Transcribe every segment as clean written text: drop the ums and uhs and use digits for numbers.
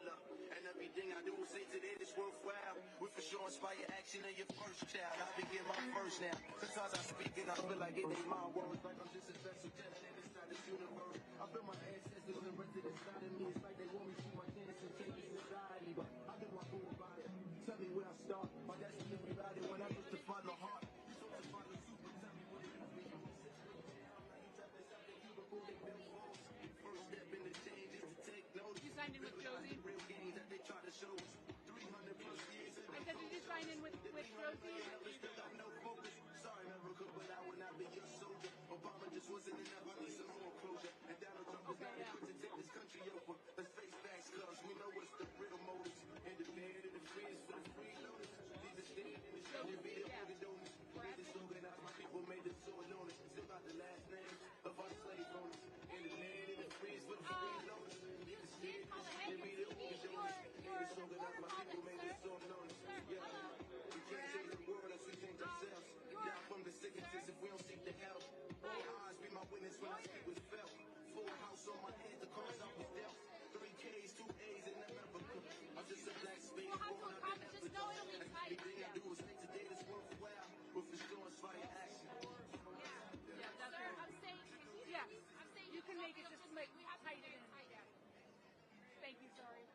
butler. And everything I do will say today is worthwhile. We for sure inspire action in your first child. I begin my first now. Sometimes I speak and I feel like it ain't my words. Like I'm just a vessel tested inside this universe. I feel my ancestors and residents inside of me. It's like they want me to my chance and change society. But I do my fool about it. Tell me where I start. My destiny without it when I look to find the heart. So to find the super, tell me what it is. First step in the change is to take notice. You signed in with Josie? Real games that they try to show us. 300 plus years. I said, did you sign in with Josie? Still got no focus. Sorry, America, but I will not be your soldier. Obama just wasn't enough. I need some more closure. And Donald Trump is not equipped to take this country over. Let's face facts, cuz we know what's the real motives. Independent and free is for the freeloaders. These are standing in the show to be the donors. Made this organized, my people made this so known. Still got the last name of our slave owners. Independent and free is for the freeloaders. These are standing in the be the donors. Made this organized, my people made this so known. Yeah, we can't change the world unless we change ourselves. Down from the sicknesses if we don't seek the help. All eyes be my witness when I speak with felt. Full house on my head, the cards I was dealt. 3 Ks, 2 A's in America. I'm just a black space born out in Africa. Everything I do is make today this worthwhile. With the strong fire action. Yeah, that's right. I'm saying, yeah, you can make it just like tight in. Thank you, sorry.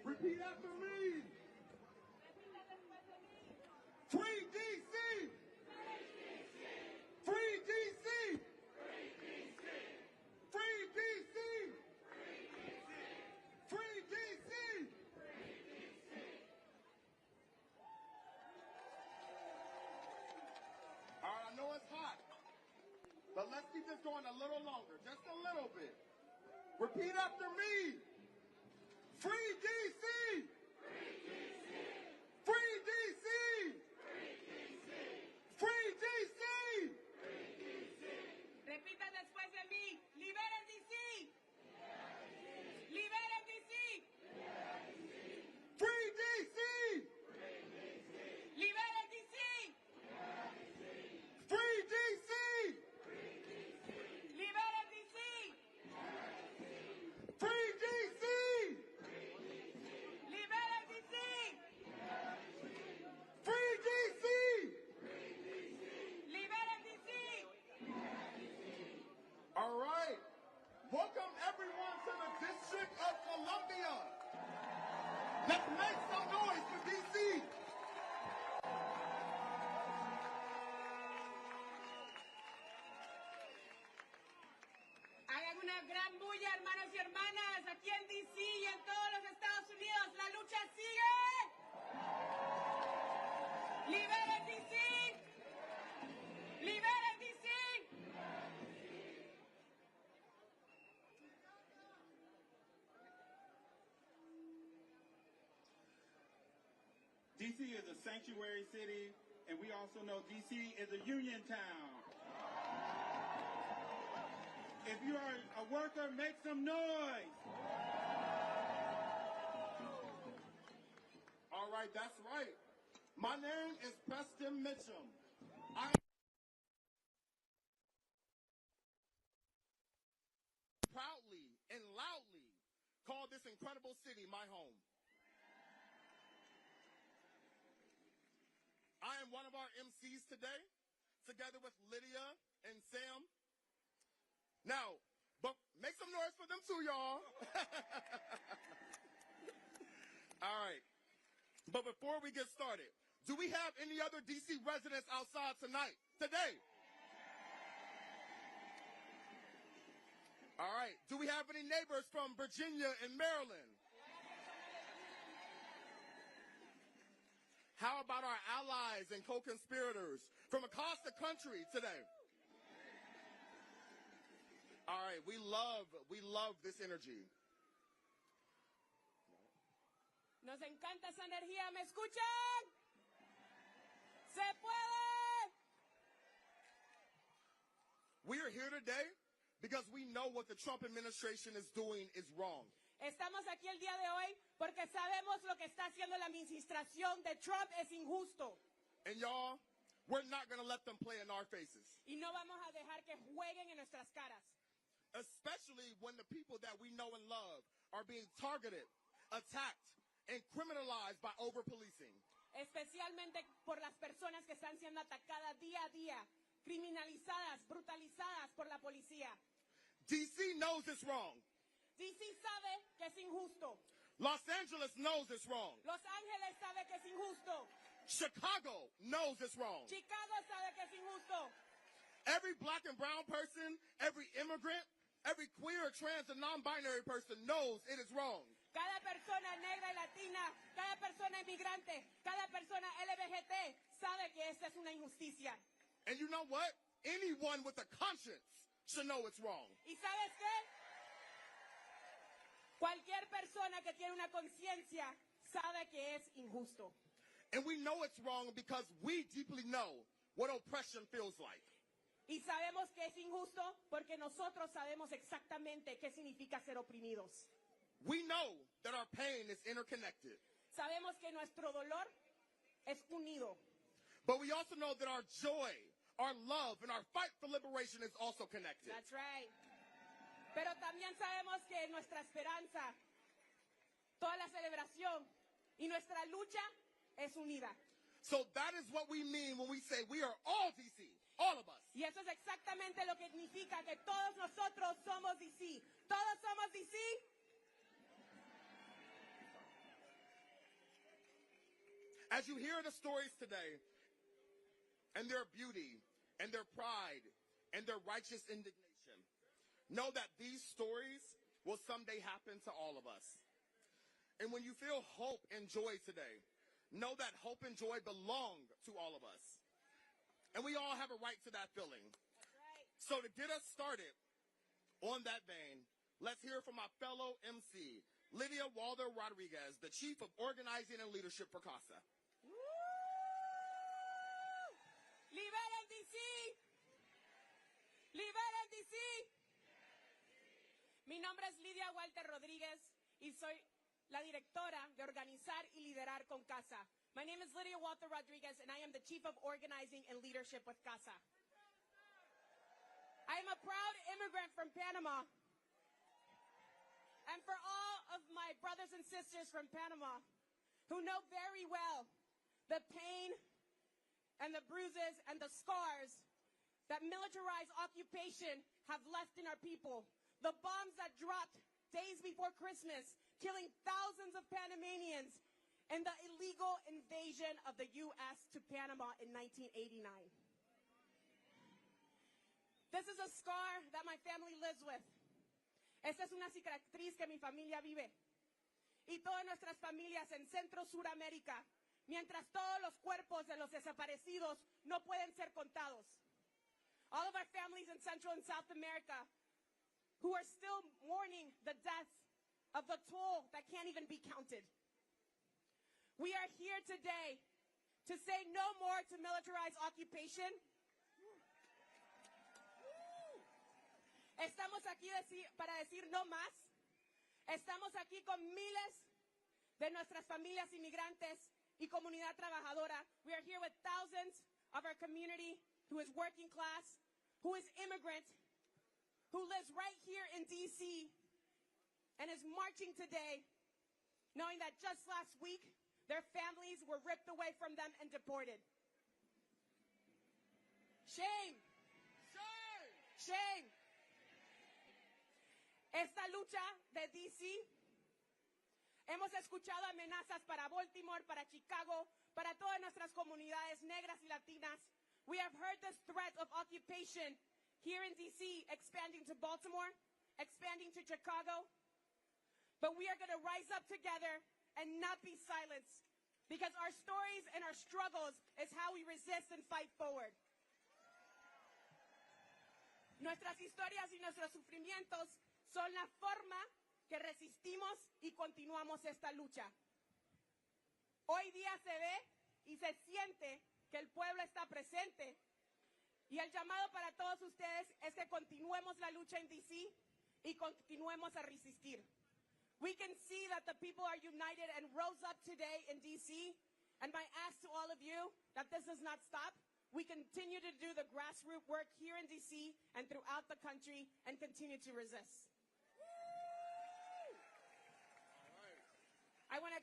Repeat after me. Free DC! Free DC! Free DC! Free DC! All right, I know it's hot, but let's keep this going a little longer, just a little bit. Repeat after me. Free DC! Free DC! Free DC! Repita después de mí. Liberen DC. Liberen DC. Free DC! Liberen DC. Free DC! Liberen DC. Free DC! Liberen DC. Free DC! Liberen DC. All right. Welcome everyone to the District of Columbia. Let's make some noise for DC. Hagan una gran bulla, hermanos y hermanas, aquí en DC y en todos los Estados Unidos. La lucha sigue. Liberen DC. Liberen DC. DC is a sanctuary city, and we also know DC is a union town. If you are a worker, make some noise. All right, that's right. My name is Preston Mitchum. I proudly and loudly call this incredible city my home. I am one of our MCs today, together with Lydia and Sam. Now, but make some noise for them too, y'all. All right. But before we get started, do we have any other DC residents outside today? All right. Do we have any neighbors from Virginia and Maryland? How about our allies and co-conspirators from across the country today? All right, we love this energy. Nos encanta esa energía, ¿me escuchan? ¡Se puede! We are here today because we know what the Trump administration is doing is wrong. Estamos aquí el día de hoy porque sabemos lo que está haciendo la administración de Trump es injusto. And y'all, we're not going to let them play in our faces. Y no vamos a dejar que jueguen en nuestras caras. especially when the people that we know and love are being targeted, attacked, and criminalized by over-policing. Especialmente por las personas que están siendo atacadas día a día, criminalizadas, brutalizadas por la policía. DC knows it's wrong. DC sabe que es injusto. Los Angeles knows it's wrong. Los Ángeles sabe que es injusto. Chicago knows it's wrong. Chicago sabe que es injusto. Every black and brown person, every immigrant, every queer, trans, and non-binary person knows it is wrong. Cada persona negra y latina, cada persona inmigrante, cada persona LGBT sabe que esta es una injusticia. And you know what? Anyone with a conscience should know it's wrong. ¿Y sabes qué? Cualquier persona que tiene una conciencia sabe que es injusto. And we know it's wrong because we deeply know what oppression feels like. Y sabemos que es injusto porque nosotros sabemos exactamente qué significa ser oprimidos. We know that our pain is interconnected. Sabemos que nuestro dolor es unido. But we also know that our joy, our love, and our fight for liberation is also connected. That's right. Pero también sabemos que nuestra esperanza, toda la celebración y nuestra lucha es unida. So that is what we mean when we say we are all DC, all of us. Y eso es exactamente lo que significa que todos nosotros somos DC. ¿Todos somos DC? As you hear the stories today, and their beauty, and their pride, and their righteous indignation, know that these stories will someday happen to all of us. And when you feel hope and joy today, know that hope and joy belong to all of us. And we all have a right to that feeling. That's right. So to get us started on that vein, let's hear from my fellow MC, Lydia Walder Rodriguez, the Chief of Organizing and Leadership for CASA. ¡Liberen DC! ¡Liberen DC! Mi nombre es Lydia Walter Rodríguez y soy la directora de Organizar y Liderar con CASA. My name is Lydia Walter Rodriguez and I am the Chief of Organizing and Leadership with CASA. I am a proud immigrant from Panama. And for all of my brothers and sisters from Panama who know very well the pain and the bruises and the scars that militarized occupation have left in our people. The bombs that dropped days before Christmas, killing thousands of Panamanians, and the illegal invasion of the U.S. to Panama in 1989. This is a scar that my family lives with. Esta es una cicatriz que mi familia vive. Y todas nuestras familias en Centro Suramérica, mientras todos los cuerpos de los desaparecidos no pueden ser contados. All of our families in Central and South America who are still mourning the deaths of the toll that can't even be counted. We are here today to say no more to militarized occupation. Estamos aquí para decir no más. Estamos aquí con miles de nuestras familias inmigrantes y comunidad trabajadora. We are here with thousands of our community who is working class, who is immigrant, who lives right here in DC and is marching today, knowing that just last week their families were ripped away from them and deported. Shame. Shame! Shame. Esta lucha de DC, hemos escuchado amenazas para Baltimore, para Chicago, para todas nuestras comunidades negras y latinas. We have heard this threat of occupation here in DC, expanding to Baltimore, expanding to Chicago. But we are going to rise up together and not be silenced, because our stories and our struggles is how we resist and fight forward. Nuestras historias y nuestros sufrimientos son la forma que resistimos y continuamos esta lucha. Hoy día se ve y se siente que el pueblo está presente. Y el llamado para todos ustedes es que continuemos la lucha en DC y continuemos a resistir. We can see that the people are united and rose up today in DC, And my ask to all of you, that this does not stop. We continue to do the grassroots work here in DC and throughout the country and continue to resist. I want to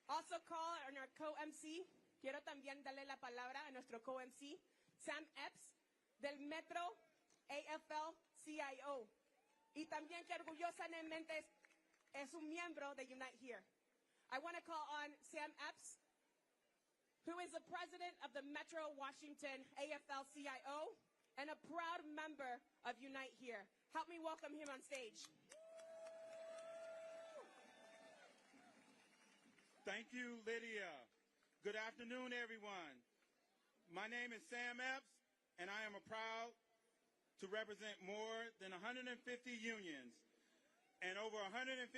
also call on our co-MC. Quiero también darle la palabra a nuestro co-MC, Sam Epps, del Metro AFL-CIO. Y también que orgullosamente es un miembro de Unite Here. I want to call on Sam Epps, who is the president of the Metro Washington AFL-CIO and a proud member of Unite Here. Help me welcome him on stage. Thank you, Lydia. Good afternoon, everyone. My name is Sam Epps, and I am proud to represent more than 150 unions and over 150,000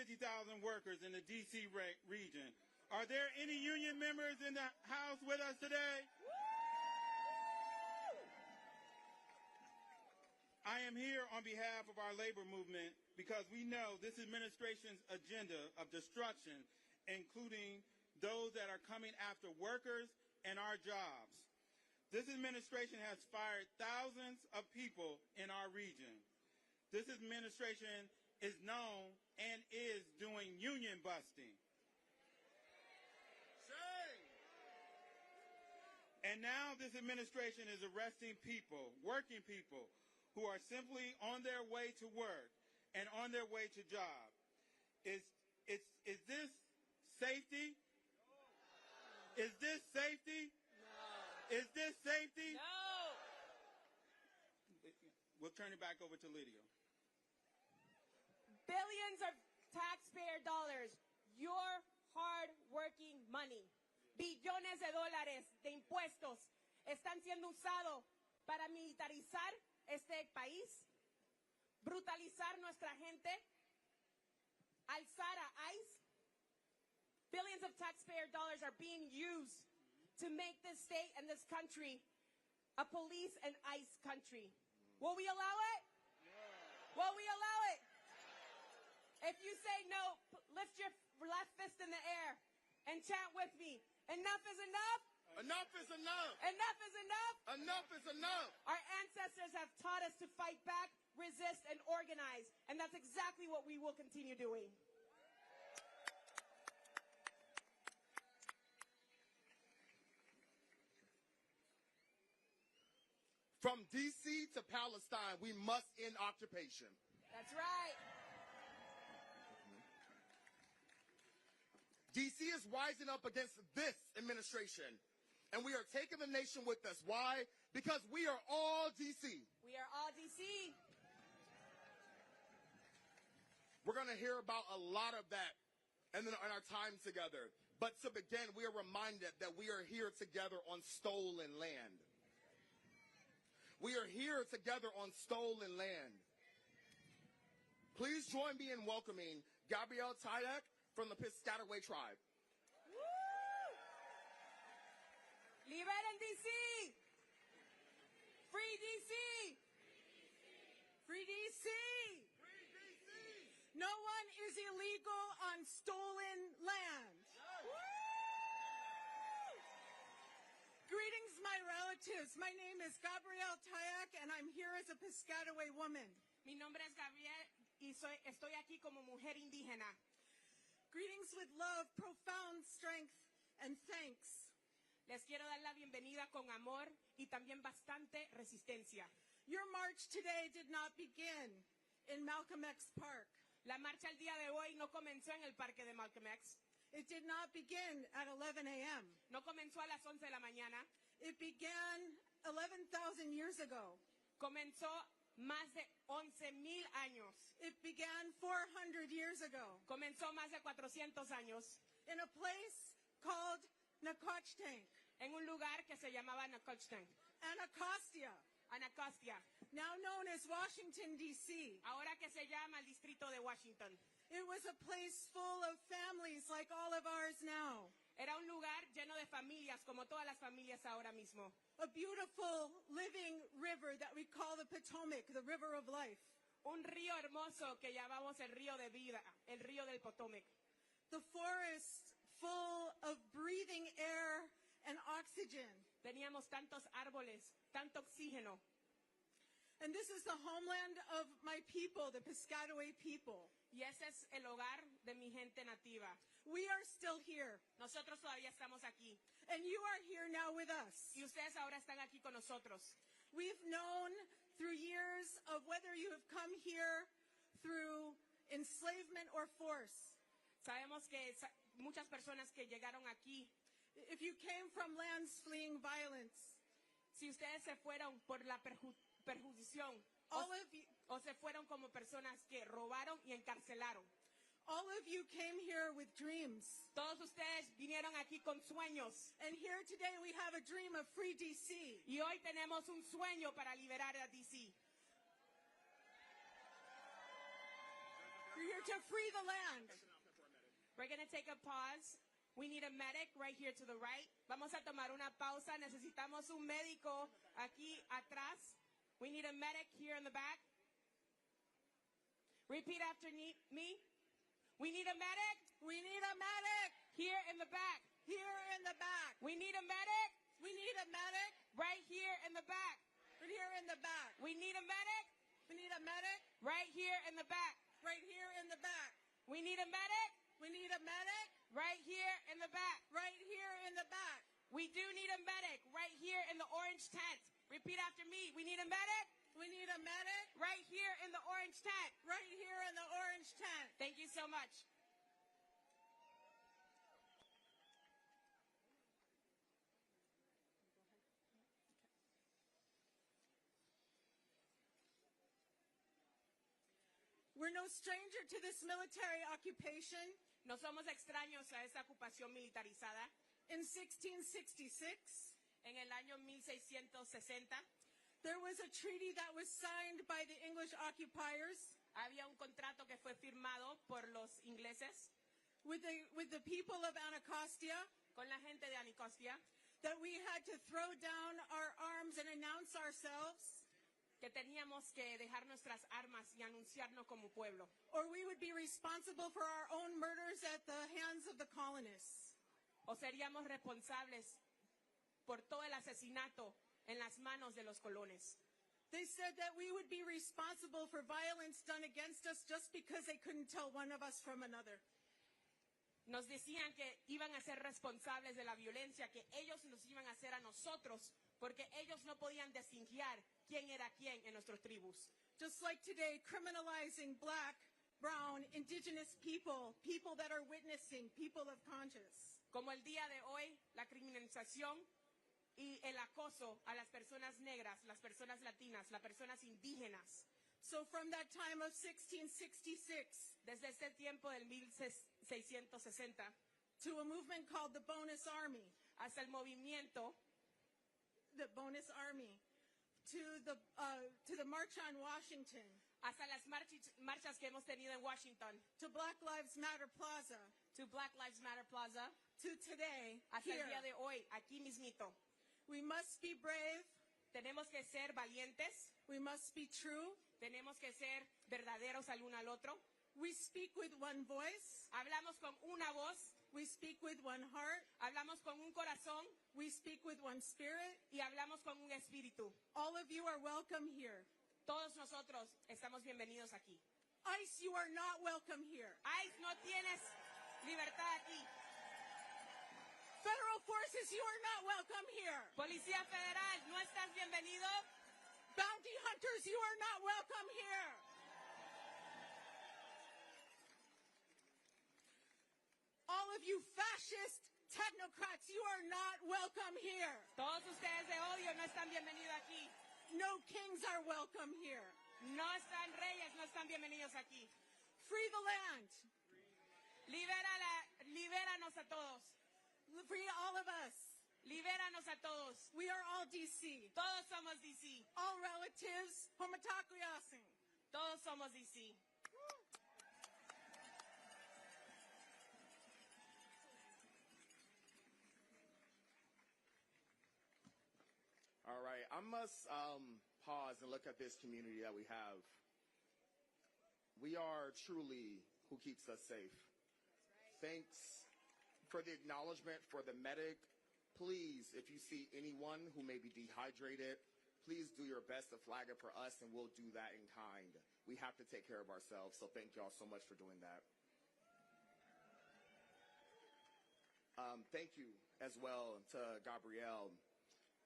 workers in the D.C. region. Are there any union members in the house with us today? I am here on behalf of our labor movement because we know this administration's agenda of destruction, including those that are coming after workers and our jobs. This administration has fired thousands of people in our region. This administration is known and is doing union busting. And now this administration is arresting people, working people, who are simply on their way to work and on their way to job. Is this safety? Is this safety? No. Is this safety? No. We'll turn it back over to Lydia. Billions of taxpayer dollars, your hard-working money, billones de dólares de impuestos están siendo usados para militarizar este país, brutalizar nuestra gente, alzar a ICE. Billions of taxpayer dollars are being used to make this state and this country a police and ICE country. Will we allow it? Yeah. Will we allow it? If you say no, lift your left fist in the air and chant with me. Enough is enough. Enough is enough. Enough is enough. Enough is enough. Our ancestors have taught us to fight back, resist, and organize. And that's exactly what we will continue doing. From D.C. to Palestine, we must end occupation. That's right. D.C. is rising up against this administration, and we are taking the nation with us. Why? Because we are all D.C. We are all D.C. We're going to hear about a lot of that in our time together. But to begin, we are reminded that we are here together on stolen land. We are here together on stolen land. Please join me in welcoming Gabrielle Taylor from the Piscataway tribe. Liberty DC! Free DC! Free DC! No one is illegal on stolen land. Greetings, my relatives. My name is Gabrielle Tayak, and I'm here as a Piscataway woman. Mi nombre es Gabriel y estoy aquí como mujer indígena. Greetings with love, profound strength, and thanks. Les quiero dar la bienvenida con amor y también bastante resistencia. Your march today did not begin in Malcolm X Park. La marcha el día de hoy no comenzó en el parque de Malcolm X. It did not begin at 11 a.m. No comenzó a las 11 de la mañana. It began 11,000 years ago. Comenzó más de 11,000 años. It began 400 years ago. Comenzó más de 400 años. In a place called Nacotchtank. En un lugar que se llamaba Nacotchtank. Anacostia. Anacostia. Now known as Washington, D.C. Ahora que se llama el distrito de Washington. It was a place full of families like all of ours now. Era un lugar lleno de familias, como todas las familias ahora mismo. A beautiful living river that we call the Potomac, the river of life. Un río hermoso que llamamos el río de vida, el río del Potomac. The forest full of breathing air and oxygen. Teníamos tantos árboles, tanto oxígeno. And this is the homeland of my people, the Piscataway people. Y ese es el hogar de mi gente nativa. We are still here, Nosotros todavía estamos aquí. and you are here now with us. Y ustedes ahora están aquí con nosotros. We've known through years of whether you have come here through enslavement or force. Sabemos que muchas personas que llegaron aquí, If you came from lands fleeing violence, si ustedes se fueron por la perjudición all of you, o se fueron como personas que robaron y encarcelaron. all of you came here with dreams. Todos ustedes vinieron aquí con sueños. And here today we have a dream of free DC. Y hoy tenemos un sueño para liberar a DC. We're here to free the land. We're going to take a pause. We need a medic right here to the right. Vamos a tomar una pausa. Necesitamos un médico aquí atrás. We need a medic here in the back. Repeat after me. We need a medic We need a medic here in the back. here in the back. We need a medic We need a medic right here in the back. right here in the back. We need a medic We need a medic right here in the back. right here in the back. We need a medic We need a medic right here in the back. right here in the back. We do need a medic right here in the orange tent. Repeat after me. We need a medic We need a medic right here in the orange tent. right here in the orange tent. Thank you so much. We're no stranger to this military occupation. No somos extraños a esta ocupación militarizada. In 1666, En el año 1660 there was a treaty that was signed by the English occupiers había un contrato que fue firmado por los ingleses with the people of Anacostia con la gente de Anacostia that we had to throw down our arms and announce ourselves, que teníamos que dejar nuestras armas y anunciarnos como pueblo, or we would be responsible for our own murders at the hands of the colonists. o seríamos responsables por todo el asesinato en las manos de los colones. They said that we would be responsible for violence done against us just because they couldn't tell one of us from another. Nos decían que iban a ser responsables de la violencia, que ellos nos iban a hacer a nosotros, porque ellos no podían distinguir quién era quién en nuestras tribus. Just like today, criminalizing black, brown, indigenous people, people that are witnessing, people of conscience. Como el día de hoy, la criminalización y el acoso a las personas negras, las personas latinas, las personas indígenas. So from that time of 1666 Desde este tiempo del 1660 to a movement called the Bonus Army, hasta el movimiento, to the March on Washington, hasta las marchas que hemos tenido en Washington, to Black Lives Matter Plaza, to Black Lives Matter Plaza, to today, hasta here, el día de hoy, aquí mismito. we must be brave, Tenemos que ser valientes, we must be true, tenemos que ser verdaderos al uno al otro. we speak with one voice, Hablamos con una voz, we speak with one heart, hablamos con un corazón we speak with one spirit. y hablamos con un espíritu. All of you are welcome here. Todos nosotros estamos bienvenidos aquí. ICE, you are not welcome here. ICE, no tienes libertad aquí. Federal forces, you are not welcome here. Policía Federal, no estás bienvenido. Bounty hunters, you are not welcome here. All of you fascist technocrats, you are not welcome here. Todos ustedes de odio no están bienvenidos aquí. No kings are welcome here. No están reyes, no están bienvenidos aquí. Free the land. Libéranos a todos. Free all of us. Libéranos a todos. We are all DC. Todos somos DC. All relatives, homatakuyasin. Todos somos DC. All right, I must pause and look at this community that we have. We are truly who keeps us safe. Thanks for the acknowledgement for the medic. please, if you see anyone who may be dehydrated, please do your best to flag it for us, and we'll do that in kind. We have to take care of ourselves, so thank y'all so much for doing that. Thank you as well to Gabrielle.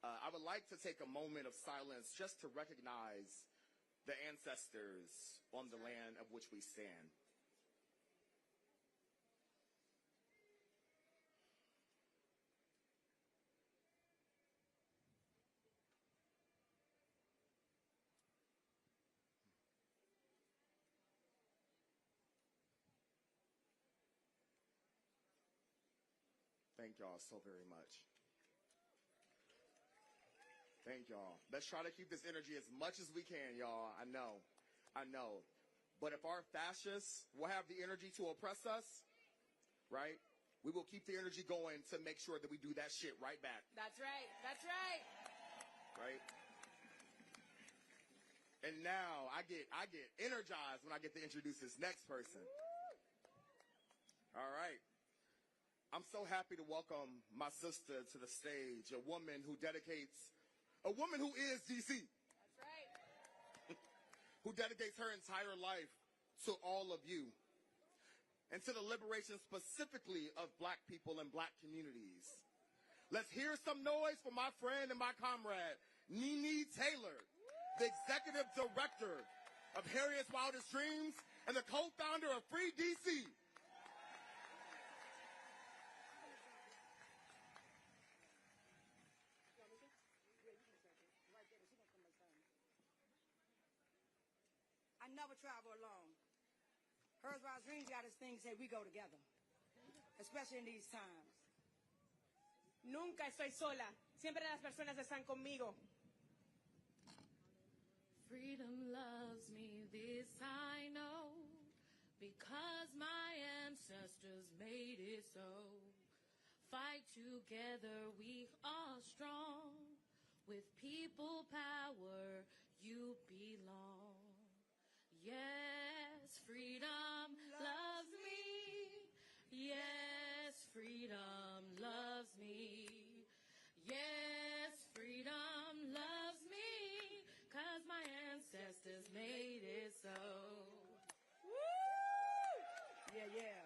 I would like to take a moment of silence just to recognize the ancestors on the land of which we stand. Thank y'all so very much. Thank y'all. Let's try to keep this energy as much as we can, y'all. I know. But if our fascists will have the energy to oppress us, right, we will keep the energy going to make sure that we do that shit right back. That's right. That's right. Right? And now I get energized when I get to introduce this next person. All right. I'm so happy to welcome my sister to the stage, a woman who is DC. That's right. Who dedicates her entire life to all of you and to the liberation specifically of Black people and Black communities. Let's hear some noise for my friend and my comrade, Nene Taylor, the executive director of Harriet's Wildest Dreams and the co-founder of Free DC. I never travel alone. Hers Wildest Dreams got this thing say we go together, especially in these times. Nunca estoy sola. Siempre las personas están conmigo. Freedom loves me, this I know, because my ancestors made it so. Fight together, we are strong. With people power, you belong. Yes, freedom loves me. Yes, freedom loves me. Yes, freedom loves me, 'cause my ancestors made it so. Woo! Yeah.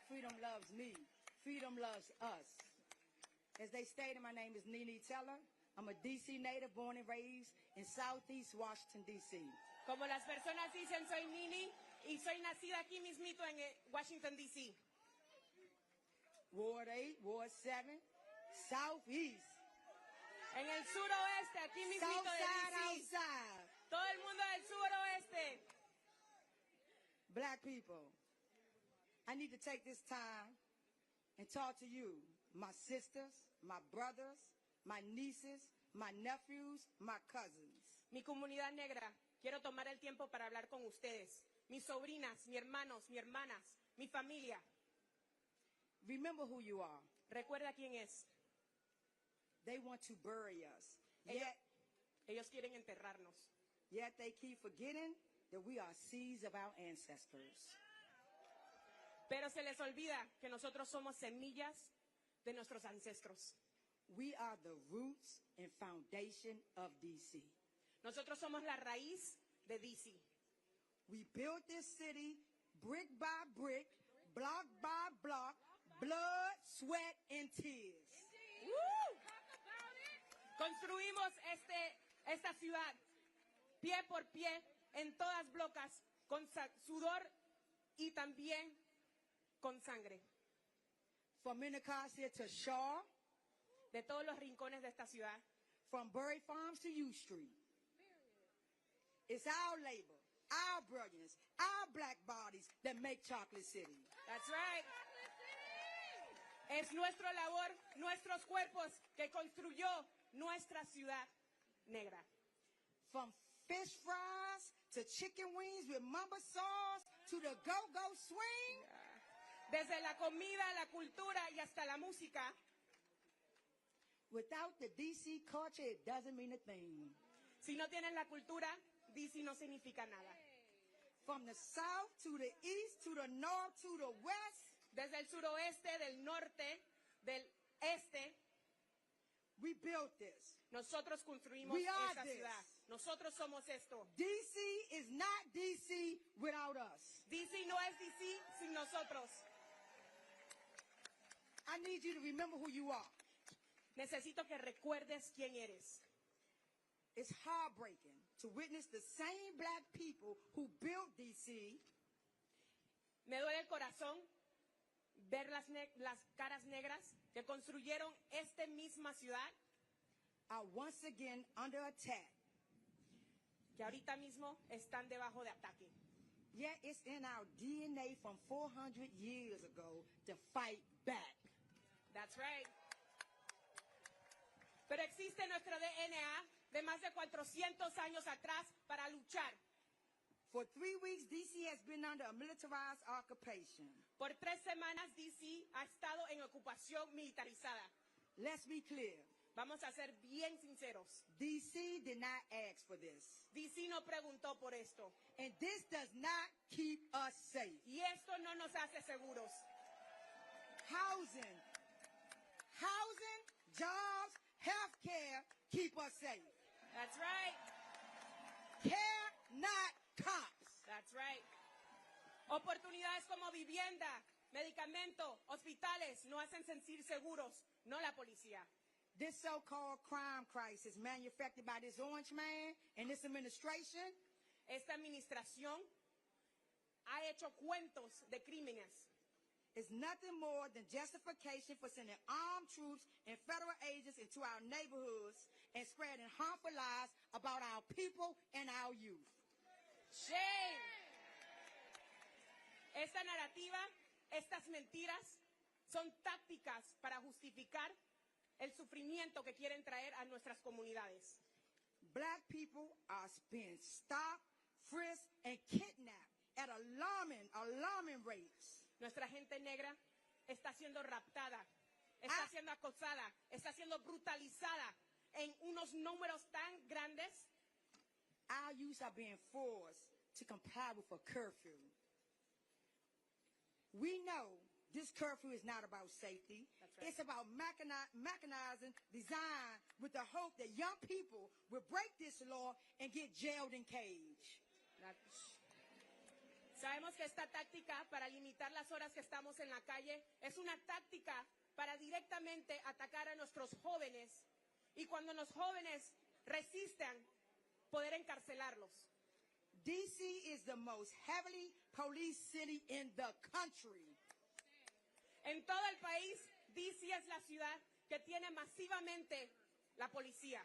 Freedom loves me. Freedom loves us. As they stated, my name is Nene Taylor. I'm a DC native born and raised in Southeast Washington, D.C. Como las personas dicen, soy Nene y soy nacida aquí mismito en Washington, D.C. Ward 8, Ward 7, Southeast. En el suroeste, aquí mismito de Southside, D.C. outside. Todo el mundo del suroeste. Black people, I need to take this time and talk to you, my sisters, my brothers, my nieces, my nephews, my cousins. Mi comunidad negra, quiero tomar el tiempo para hablar con ustedes. Mis sobrinas, mis hermanos, mis hermanas, mi familia. Remember who you are. Recuerda quién es. They want to bury us. Ellos quieren enterrarnos. Yet they keep forgetting that we are seeds of our ancestors. Pero se les olvida que nosotros somos semillas de nuestros ancestros. We are the roots and foundation of DC. Nosotros somos la raíz de DC. We built this city brick by brick, block by block, blood, sweat, and tears. Construimos esta ciudad pie por pie en todas blocas con sudor y también con sangre. From Minnecasia to Shaw, de todos los rincones de esta ciudad. From Berry Farms to U Street. It's our labor, our brilliance, our black bodies that make Chocolate City. That's right. Es nuestra labor, nuestros cuerpos que construyó nuestra ciudad negra. From fish fries to chicken wings with mamba sauce to the go-go swing. Desde la comida, la cultura y hasta la música. Without the DC culture, it doesn't mean a thing. Si no tienen la cultura, DC no significa nada. From the south to the east to the north to the west. Desde el suroeste, del norte, del este. We built this. Nosotros construimos We are esa this. ciudad. Nosotros somos esto. DC is not DC without us. DC no es DC sin nosotros. I need you to remember who you are. Necesito que recuerdes quién eres. It's heartbreaking to witness the same black people who built DC Me duele el corazón ver las caras negras que construyeron esta misma ciudad, are once again under attack. que ahorita mismo están debajo de ataque. Yet it's in our DNA from 400 years ago to fight back. That's right. Pero existe nuestro DNA de más de 400 años atrás para luchar. For 3 weeks, DC has been under a militarized occupation. Por 3 semanas, DC ha estado en ocupación militarizada. Let's be clear. Vamos a ser bien sinceros. DC did not ask for this. DC no preguntó por esto. And this does not keep us safe. Y esto no nos hace seguros. Housing, jobs, healthcare keep us safe. That's right. Care, not cops. That's right. Oportunidades como vivienda, medicamento, hospitales no hacen sentir seguros, no la policía. This so-called crime crisis manufactured by this orange man and this administration Esta administración ha hecho cuentos de crímenes. is nothing more than justification for sending armed troops and federal agents into our neighborhoods and spreading harmful lies about our people and our youth. Shame. Esta narrativa, estas mentiras, son tácticas para justificar el sufrimiento que quieren traer a nuestras comunidades. Black people are being stopped, frisked, and kidnapped at alarming rates. Nuestra gente negra está siendo raptada, está siendo acosada, está siendo brutalizada en unos números tan grandes. Our youth are being forced to comply with a curfew. We know this curfew is not about safety. That's right. It's about mechanizing design with the hope that young people will break this law and get jailed and caged. Sabemos que esta táctica para limitar las horas que estamos en la calle es una táctica para directamente atacar a nuestros jóvenes y cuando los jóvenes resistan, poder encarcelarlos. DC is the most heavily policed city in the country. En todo el país, DC es la ciudad que tiene masivamente la policía.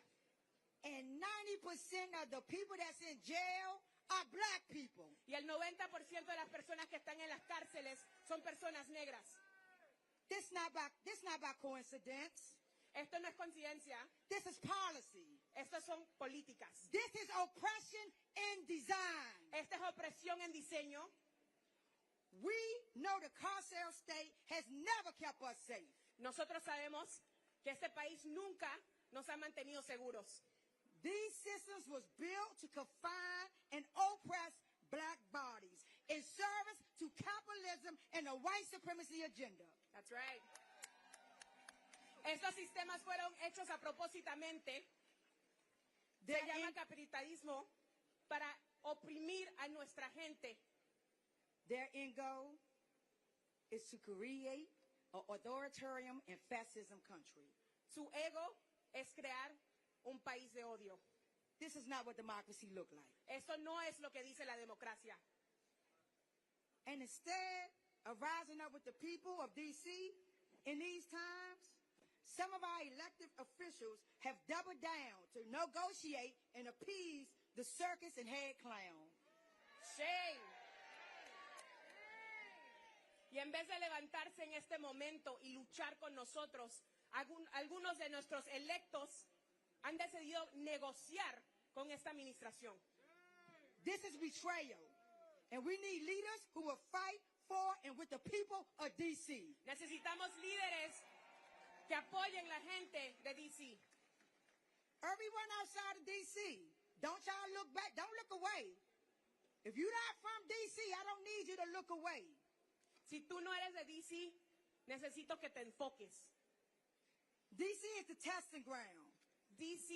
And 90% of the people that's in jail are black people. Y el 90% de las personas que están en las cárceles son personas negras. This not by coincidence. Esto no es coincidencia, This is policy. estas son políticas. This is oppression in design. Esta es opresión en diseño. We know the carceral state has never kept us safe. Nosotros sabemos que este país nunca nos ha mantenido seguros. These systems was built to confine and oppress black bodies in service to capitalism and the white supremacy agenda. That's right. Estos sistemas fueron hechos a propósitamente. Se llama capitalismo para oprimir a nuestra gente. Their end goal is to create an authoritarian and fascism country. Su ego es crear un país de odio. This is not what democracy look like. Esto no es lo que dice la democracia. And instead of rising up with the people of D.C. in these times, some of our elected officials have doubled down to negotiate and appease the circus and head clown. Shame. Y en vez de levantarse en este momento y luchar con nosotros, algunos de nuestros electos han decidido negociar con esta administración. This is betrayal. And we need leaders who will fight for and with the people of D.C. Necesitamos líderes que apoyen la gente de DC. Everyone outside of D.C., don't y'all look back. Don't look away. If you're not from D.C., I don't need you to look away. Si tú no eres de DC, necesito que te enfoques. DC is the testing ground. DC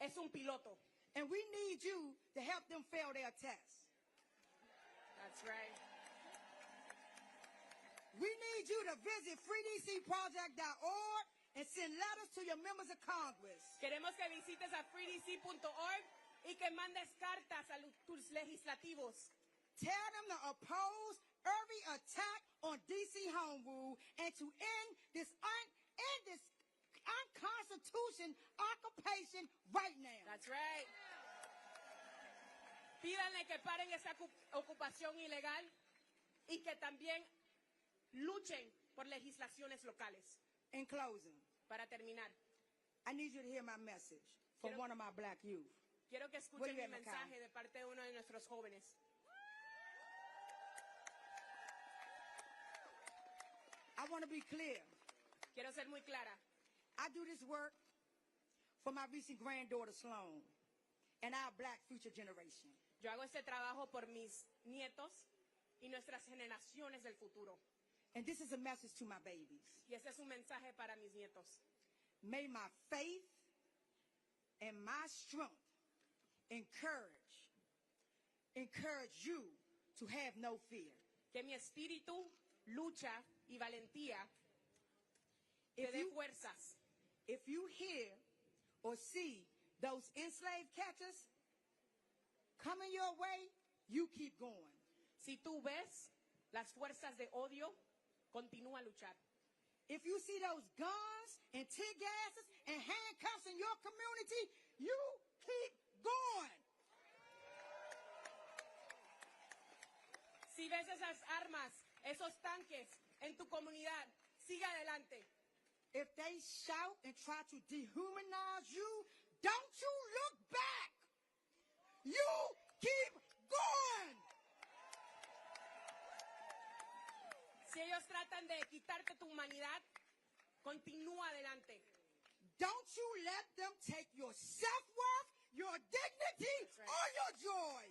es un piloto. And we need you to help them fail their tests. That's right. We need you to visit freedcproject.org and send letters to your members of Congress. Queremos que visites a freedc.org y que mandes cartas a tus legislativos. Tell them to oppose every attack on DC home rule and to end this unconstitutional occupation right now. That's right. Pídanle que paren esa ocupación ilegal y que también luchen por legislaciones locales. In closing, Para terminar, I need you to hear my message from one of my black youth. quiero que Where escuchen you mi at, Macau? mensaje de parte de uno de nuestros jóvenes. I want to be clear. Quiero ser muy clara. I do this work for my recent granddaughter Sloan and our black future generation. Yo hago este trabajo por mis nietos y nuestras generaciones del futuro. And this is a message to my babies. Y este es un mensaje para mis nietos. May my faith and my strength encourage you to have no fear. Que mi espíritu, lucha y valentía te dé fuerzas. If you hear or see those enslaved catchers coming your way, you keep going. Si tú ves las fuerzas de odio, continúa a luchar. If you see those guns and tear gases and handcuffs in your community, you keep going. Si ves esas armas, esos tanques en tu comunidad, sigue adelante. If they shout and try to dehumanize you, don't you look back. You keep going. Si ellos tratan de quitarte tu humanidad, continúa adelante. Don't you let them take your self-worth, your dignity, That's right. or your joy.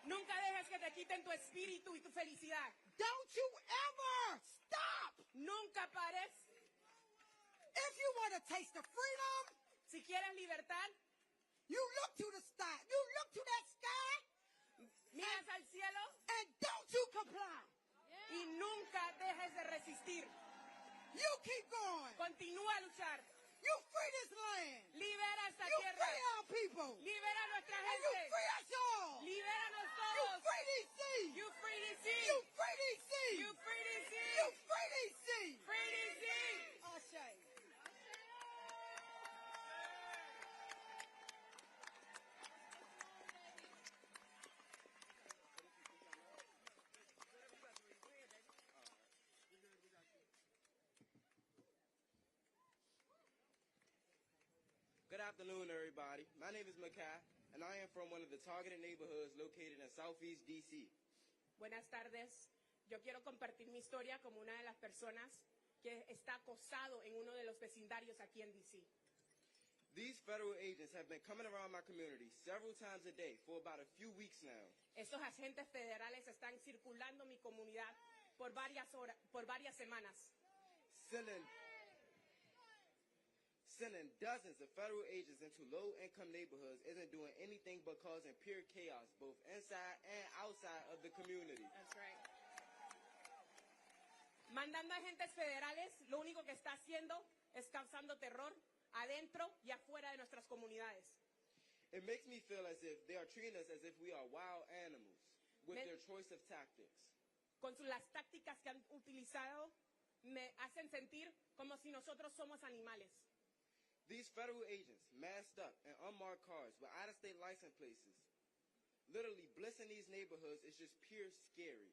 Nunca dejes que te quiten tu espíritu y tu felicidad. Don't you ever stop. Nunca pares. If you want to taste the freedom, Si quieres libertad, you look to the sky. You look to that sky miras al cielo and don't you comply. y nunca dejes de resistir. You keep going. Continúa a luchar. You free this land. Libera esta You tierra. free our people. Libera a nuestra And you gente. free us all. Libéranos You todos. free DC. You free DC. You free DC. You free DC. You free DC. Free DC. Ashe. Good afternoon, everybody. My name is Makai, and I am from one of the targeted neighborhoods located in Southeast D.C. Buenas tardes. Yo quiero compartir mi historia como una de las personas que está acosado en uno de los vecindarios aquí en DC. These federal agents have been coming around my community several times a day for about a few weeks now. Estos agentes federales están circulando mi comunidad por varias semanas, Sending dozens of federal agents into low-income neighborhoods isn't doing anything but causing pure chaos, both inside and outside of the community. That's right. Mandando agentes federales, lo único que está haciendo es causando terror adentro y afuera de nuestras comunidades. It makes me feel as if they are treating us as if we are wild animals with Me- their choice of tactics. Con las tácticas que han utilizado, me hacen sentir como si nosotros somos animales. These federal agents, masked up in unmarked cars with out-of-state license places, literally blitzing these neighborhoods is just pure scary.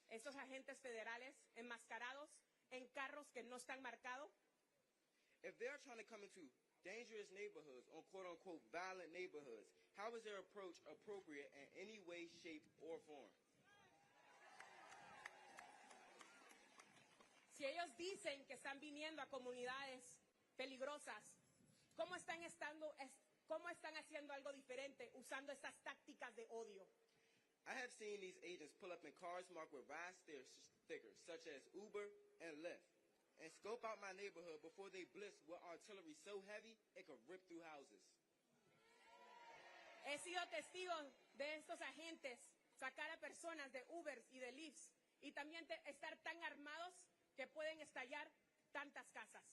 Estos agentes federales enmascarados en carros que no están marcados, If they are trying to come into dangerous neighborhoods or quote-unquote violent neighborhoods, how is their approach appropriate in any way, shape, or form? si ellos dicen que están viniendo a comunidades peligrosas, ¿cómo están haciendo algo diferente usando estas tácticas de odio? I have seen these agents pull up in cars marked with ride stickers such as Uber and Lyft. and scope out my neighborhood before they blitz with artillery so heavy it could rip through houses. He sido testigo de estos agentes sacar a personas de Ubers y de Lyfts y también estar tan armados que pueden estallar tantas casas.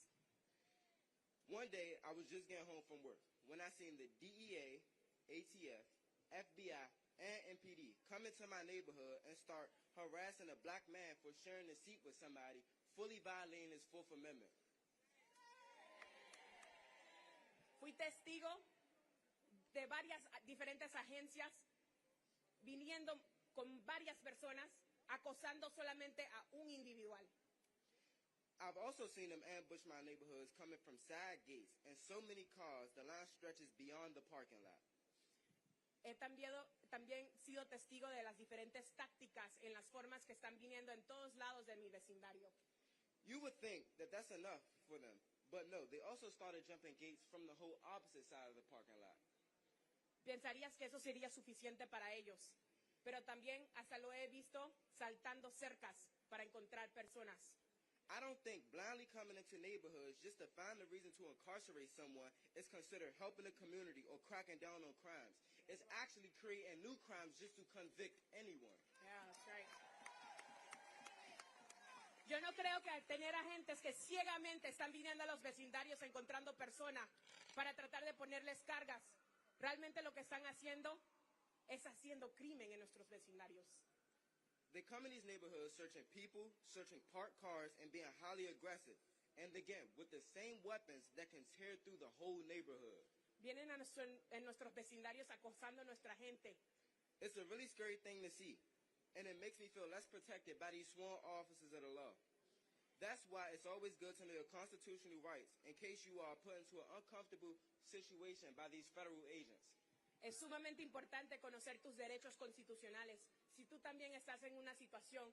One day, I was just getting home from work when I seen the DEA, ATF, FBI, and MPD come into my neighborhood and start harassing a black man for sharing a seat with somebody, fully violating his Fourth Amendment. Fui testigo de varias diferentes agencias viniendo con varias personas acosando solamente a un individual. I've also seen them ambush my neighborhoods coming from side gates and so many cars, the line stretches beyond the parking lot. He también sido testigo de las diferentes tácticas en las formas que están viniendo en todos lados de mi vecindario. You would think that that's enough for them, but no, they also started jumping gates from the whole opposite side of the parking lot. Pensarías que eso sería suficiente para ellos, pero también hasta lo he visto saltando cercas para encontrar personas. I don't think blindly coming into neighborhoods just to find a reason to incarcerate someone is considered helping the community or cracking down on crimes. It's actually creating new crimes just to convict anyone. Yeah, that's right. Yo no creo que al tener agentes que ciegamente están viniendo a los vecindarios encontrando personas para tratar de ponerles cargas, realmente lo que están haciendo es haciendo crimen en nuestros vecindarios. They come in these neighborhoods searching people, searching parked cars, and being highly aggressive. And again, with the same weapons that can tear through the whole neighborhood. Vienen en nuestros vecindarios acosando a nuestra gente. It's a really scary thing to see. And it makes me feel less protected by these sworn officers of the law. That's why it's always good to know your constitutional rights in case you are put into an uncomfortable situation by these federal agents. Es sumamente importante conocer tus derechos constitucionales si tú también estás en una situación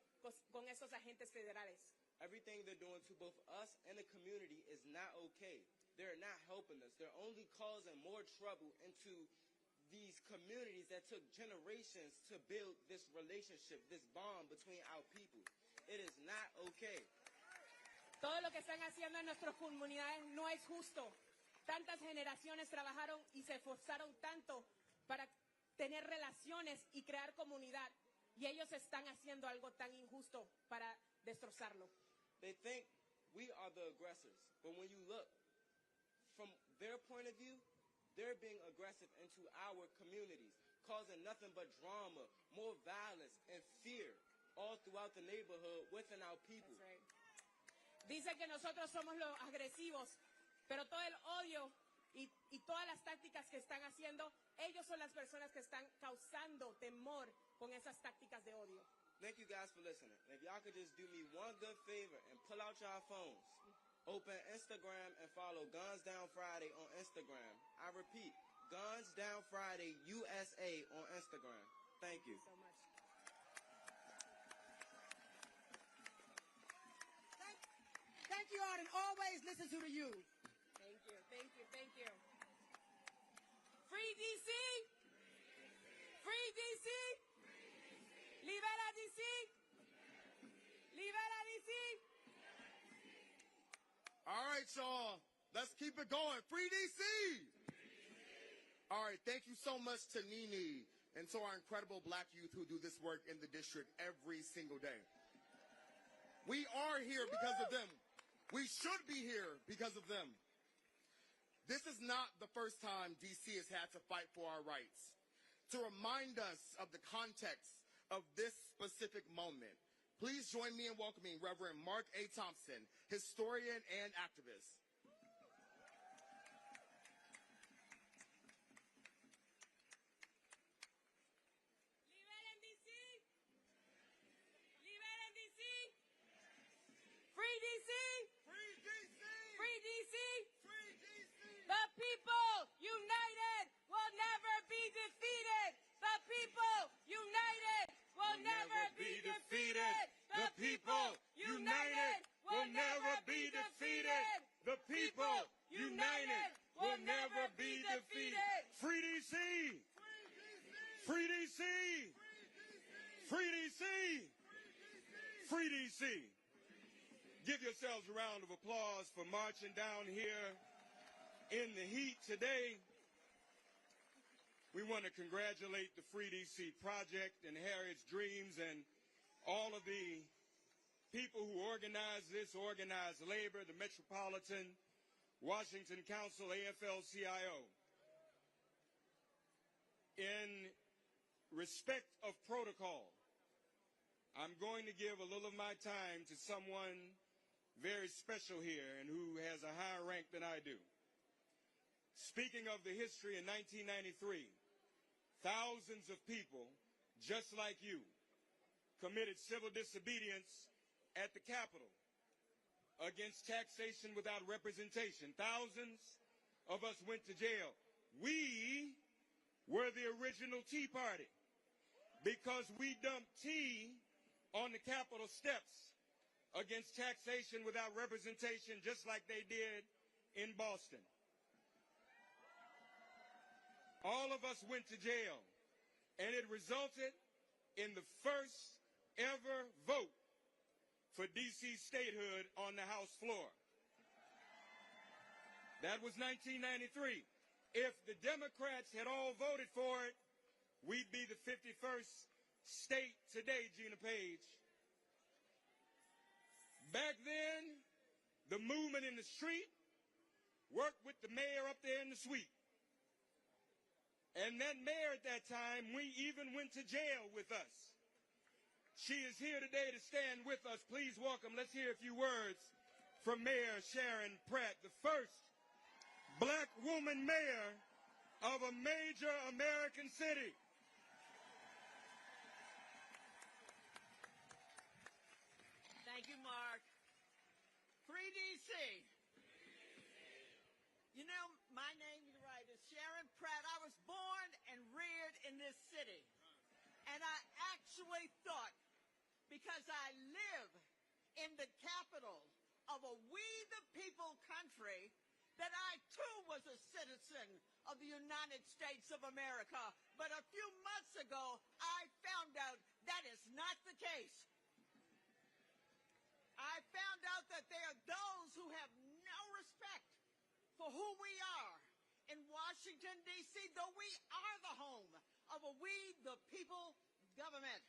con esos agentes federales. Everything they're doing to both us and the community is not okay. They're not helping us. They're only causing more trouble into these communities that took generations to build this relationship, this bond between our people. It is not okay. Todo lo que están haciendo en nuestras comunidades no es justo. Tantas generaciones trabajaron y se esforzaron tanto para tener relaciones y crear comunidad. Y ellos están haciendo algo tan injusto para destrozarlo. They think we are the aggressors. But when you look from their point of view, they're being aggressive into our communities, causing nothing but drama, more violence, and fear all throughout the neighborhood within our people. That's right. Dicen que nosotros somos los agresivos, pero todo el odio y todas las tácticas que están haciendo, ellos son las personas que están causando temor con esas tácticas de odio. Thank you guys for listening. If y'all could just do me one good favor and pull out y'all phones, open Instagram and follow Guns Down Friday on Instagram. I repeat, Guns Down Friday USA on Instagram. Thank you. So much. Thank you all, and always listen to the youth. Thank you, thank you, thank you. Free DC! Free DC! Libera DC! Libera DC! All right, y'all. Let's keep it going. Free DC! All right, thank you so much to Nene and to our incredible black youth who do this work in the district every single day. We are here because of them. We should be here because of them. This is not the first time DC has had to fight for our rights. To remind us of the context of this specific moment, please join me in welcoming Reverend Mark A. Thompson, historian and activist. Liberen DC! Liberen DC! Free DC! Free DC! Free DC! Free DC! The people united will never be defeated. The people united will never be defeated. The people united will never be defeated. The people united will never be defeated. Free DC! Free DC! Free DC! Free DC! Give yourselves a round of applause for marching down here in the heat today. We want to congratulate the Free DC Project and Harriet's Dreams and all of the people who organized this, organized labor, the Metropolitan Washington Council, AFL-CIO. In respect of protocol, I'm going to give a little of my time to someone very special here and who has a higher rank than I do. Speaking of the history in 1993, thousands of people, just like you, committed civil disobedience at the Capitol against taxation without representation. Thousands of us went to jail. We were the original Tea Party because we dumped tea on the Capitol steps against taxation without representation, just like they did in Boston. All of us went to jail, and it resulted in the first ever vote for D.C. statehood on the House floor. That was 1993. If the Democrats had all voted for it, we'd be the 51st state today, Gina Page. Back then, the movement in the street worked with the mayor up there in the suite. And that mayor at that time, we even went to jail with us. She is here today to stand with us. Please welcome, let's hear a few words from Mayor Sharon Pratt, the first black woman mayor of a major American city. Thank you, Mark. Free DC. You know, my name, you're right, is Sharon Pratt. I was born and reared in this city. And I actually thought, because I live in the capital of a we the people country, that I too was a citizen of the United States of America. But a few months ago, I found out that is not the case. I found out that there are those who have no respect for who we are in Washington, D.C., though we are the home of a we the people government.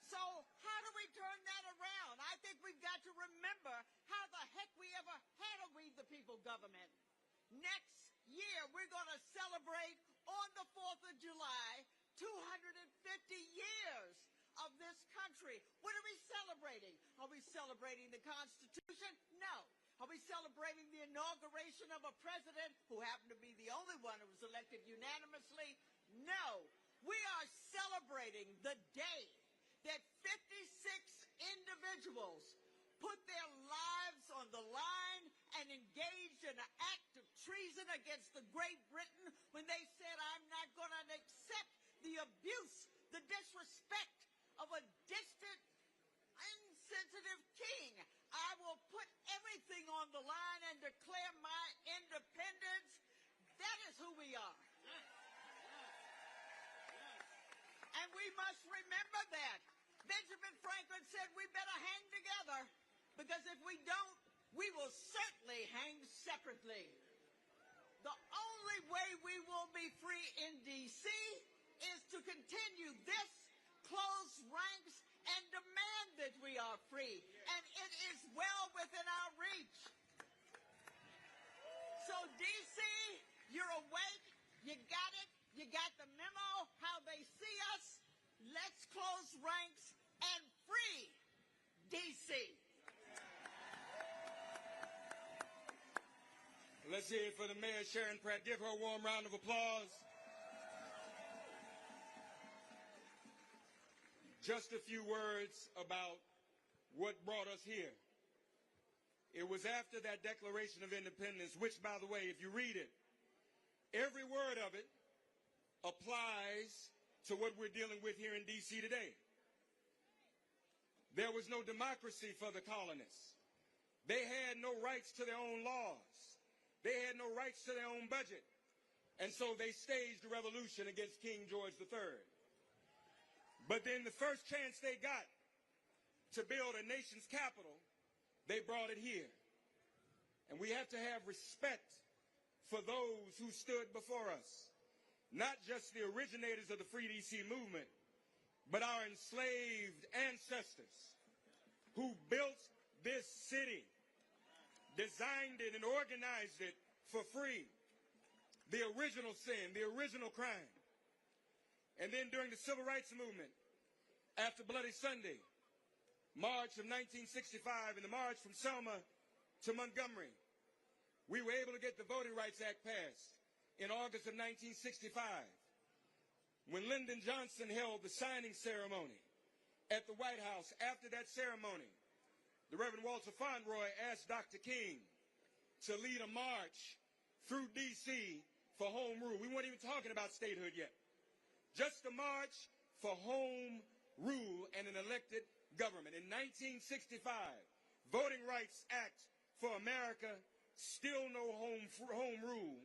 So how do we turn that around? I think we've got to remember how the heck we ever had a we the people government. Next year, we're going to celebrate on the 4th of July 250 years of this country. What are we celebrating? Are we celebrating the Constitution? No. Are we celebrating the inauguration of a president who happened to be the only one who was elected unanimously? No. We are celebrating the day that 56 individuals put their lives on the line and engaged in an act of treason against the Great Britain when they said, I'm not going to accept the abuse, the disrespect of a distant, insensitive king. I will put everything on the line and declare my independence. That is who we are. And we must remember that. Benjamin Franklin said we better hang together, because if we don't, we will certainly hang separately. The only way we will be free in D.C. is to continue this close ranks and demand that we are free. And it is well within our reach. So D.C., you're awake, you got it, you got the memo, how they see us. Let's close ranks and free D.C. Let's hear it for the Mayor, Sharon Pratt. Give her a warm round of applause. Just a few words about what brought us here. It was after that Declaration of Independence, which, by the way, if you read it, every word of it applies to what we're dealing with here in D.C. today. There was no democracy for the colonists. They had no rights to their own laws. They had no rights to their own budget. And so they staged a revolution against King George III. But then the first chance they got to build a nation's capital, they brought it here. And we have to have respect for those who stood before us. Not just the originators of the Free DC movement, but our enslaved ancestors who built this city, designed it and organized it for free. The original sin, the original crime. And then during the Civil Rights Movement, after Bloody Sunday, March of 1965, and the march from Selma to Montgomery, we were able to get the Voting Rights Act passed in August of 1965. When Lyndon Johnson held the signing ceremony at the White House, after that ceremony, the Reverend Walter Fauntleroy asked Dr. King to lead a march through D.C. for home rule. We weren't even talking about statehood yet. Just a march for home rule and an elected government. In 1965, Voting Rights Act for America, still no home rule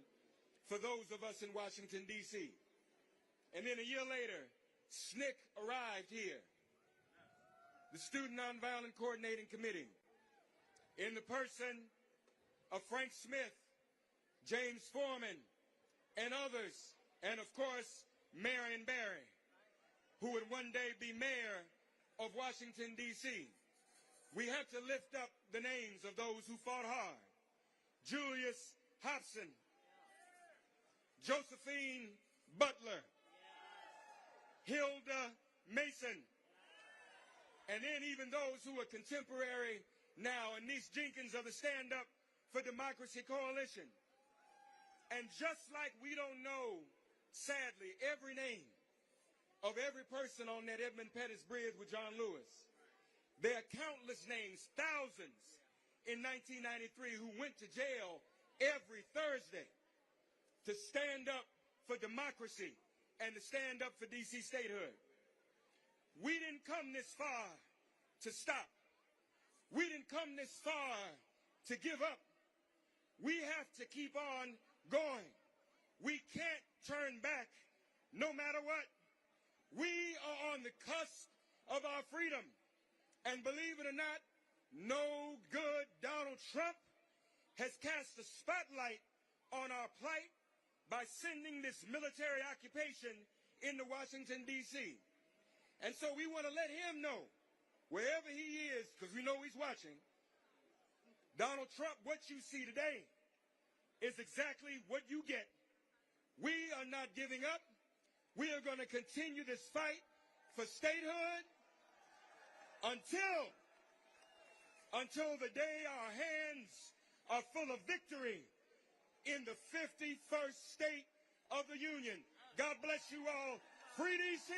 for those of us in Washington, D.C. And then a year later, SNCC arrived here, the Student Nonviolent Coordinating Committee, in the person of Frank Smith, James Foreman, and others, and of course, Marion Barry, who would one day be mayor of Washington, D.C. We have to lift up the names of those who fought hard. Julius Hobson, Josephine Butler, Hilda Mason, and then even those who are contemporary now, Anise Jenkins of the Stand Up for Democracy Coalition. And just like we don't know, sadly, every name of every person on that Edmund Pettus Bridge with John Lewis, there are countless names, thousands in 1993 who went to jail every Thursday to stand up for democracy and to stand up for D.C. statehood. We didn't come this far to stop. We didn't come this far to give up. We have to keep on going. We can't turn back no matter what. We are on the cusp of our freedom. And believe it or not, no good Donald Trump has cast a spotlight on our plight by sending this military occupation into Washington, D.C. And so we want to let him know, wherever he is, because we know he's watching, Donald Trump, what you see today is exactly what you get. We are not giving up. We are going to continue this fight for statehood until the day our hands are full of victory in the 51st state of the Union. God bless you all. Free D.C.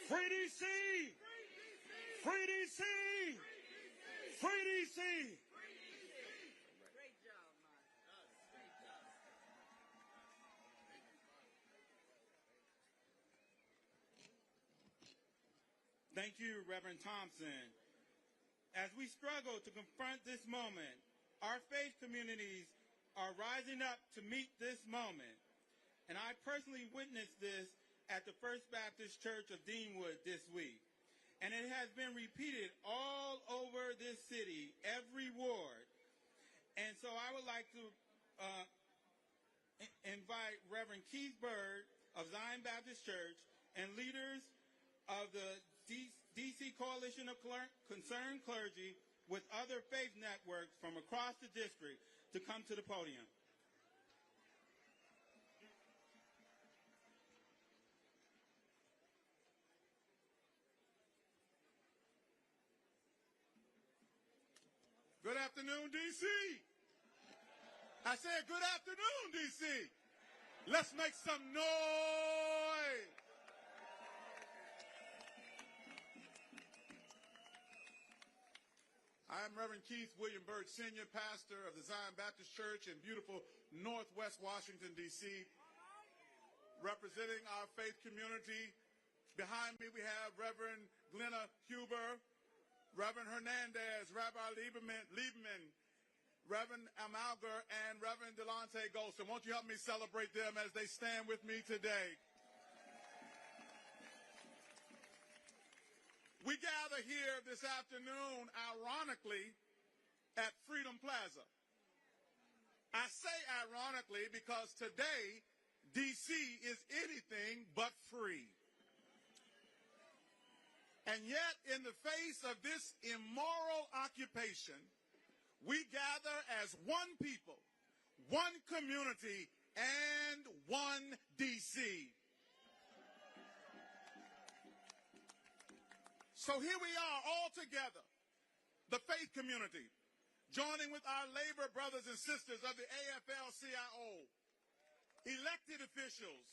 Free D.C. Free D.C. Free D.C. Great job, man. Great job. Thank you, Reverend Thompson. As we struggle to confront this moment, our faith communities are rising up to meet this moment. And I personally witnessed this at the First Baptist Church of Deanwood this week. And it has been repeated all over this city, every ward. And so I would like to invite Reverend Keith Bird of Zion Baptist Church and leaders of the D.C. Coalition of Concerned Clergy with other faith networks from across the district to come to the podium. Good afternoon, D.C. I said good afternoon, D.C. Let's make some noise. I am Reverend Keith William Bird, Sr., pastor of the Zion Baptist Church in beautiful Northwest Washington, D.C., representing our faith community. Behind me, we have Reverend Glenna Huber, Reverend Hernandez, Rabbi Lieberman, Reverend Amalgar, and Reverend Delonte Golston. Won't you help me celebrate them as they stand with me today? We gather here this afternoon, ironically, at Freedom Plaza. I say ironically because today, D.C. is anything but free. And yet, in the face of this immoral occupation, we gather as one people, one community, and one D.C. So here we are all together, the faith community, joining with our labor brothers and sisters of the AFL-CIO, elected officials,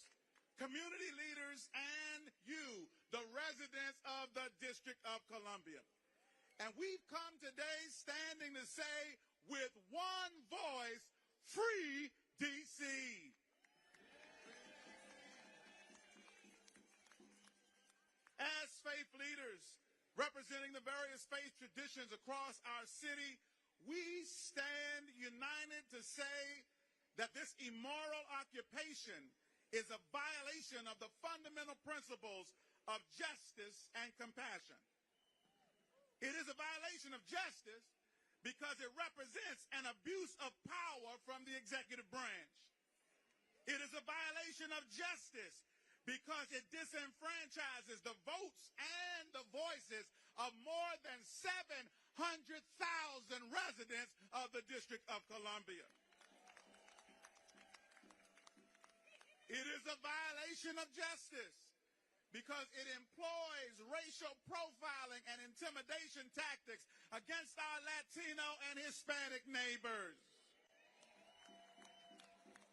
community leaders, and you, the residents of the District of Columbia. And we've come today standing to say with one voice, free D.C. As faith leaders representing the various faith traditions across our city, we stand united to say that this immoral occupation is a violation of the fundamental principles of justice and compassion. It is a violation of justice because it represents an abuse of power from the executive branch. It is a violation of justice because it disenfranchises the votes and the voices of more than 700,000 residents of the District of Columbia. It is a violation of justice because it employs racial profiling and intimidation tactics against our Latino and Hispanic neighbors.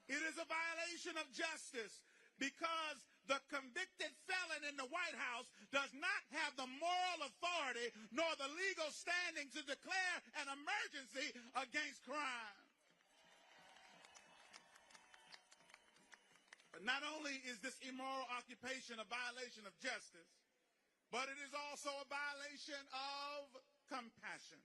It is a violation of justice because the convicted felon in the White House does not have the moral authority nor the legal standing to declare an emergency against crime. But not only is this immoral occupation a violation of justice, but it is also a violation of compassion.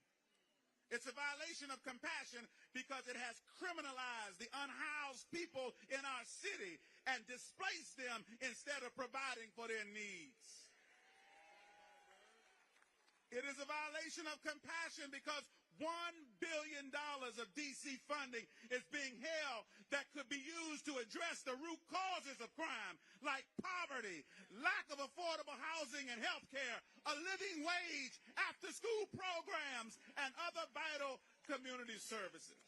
It's a violation of compassion because it has criminalized the unhoused people in our city and displaced them instead of providing for their needs. It is a violation of compassion because $1 billion of D.C. funding is being held that could be used to address the root causes of crime, like poverty, lack of affordable housing and health care, a living wage, after-school programs, and other vital community services.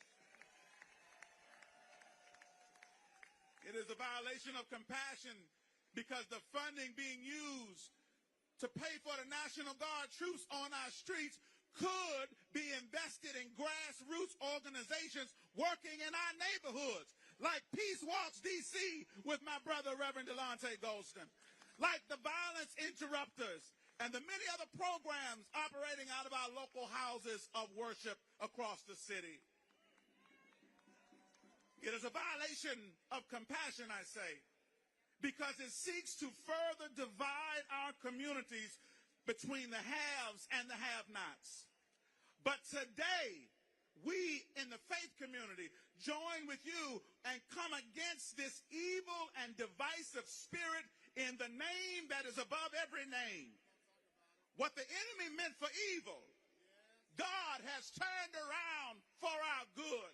It is a violation of compassion because the funding being used to pay for the National Guard troops on our streets could be invested in grassroots organizations working in our neighborhoods, like Peace Walks DC with my brother, Reverend Goldston, like the Violence Interrupters, and the many other programs operating out of our local houses of worship across the city. It is a violation of compassion, I say, because it seeks to further divide our communities between the haves and the have-nots. But today, we in the faith community join with you and come against this evil and divisive spirit in the name that is above every name. What the enemy meant for evil, God has turned around for our good.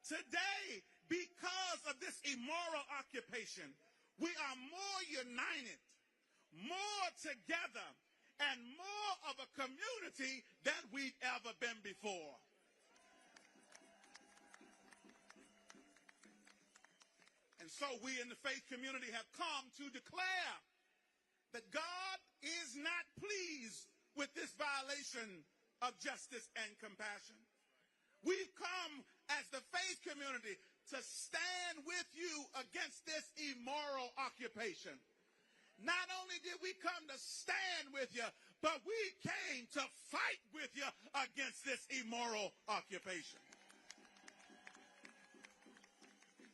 Today, because of this immoral occupation, we are more united, more together, and more of a community than we've ever been before. And so we in the faith community have come to declare that God is not pleased with this violation of justice and compassion. We've come as the faith community to stand with you against this immoral occupation. Not only did we come to stand with you, but we came to fight with you against this immoral occupation.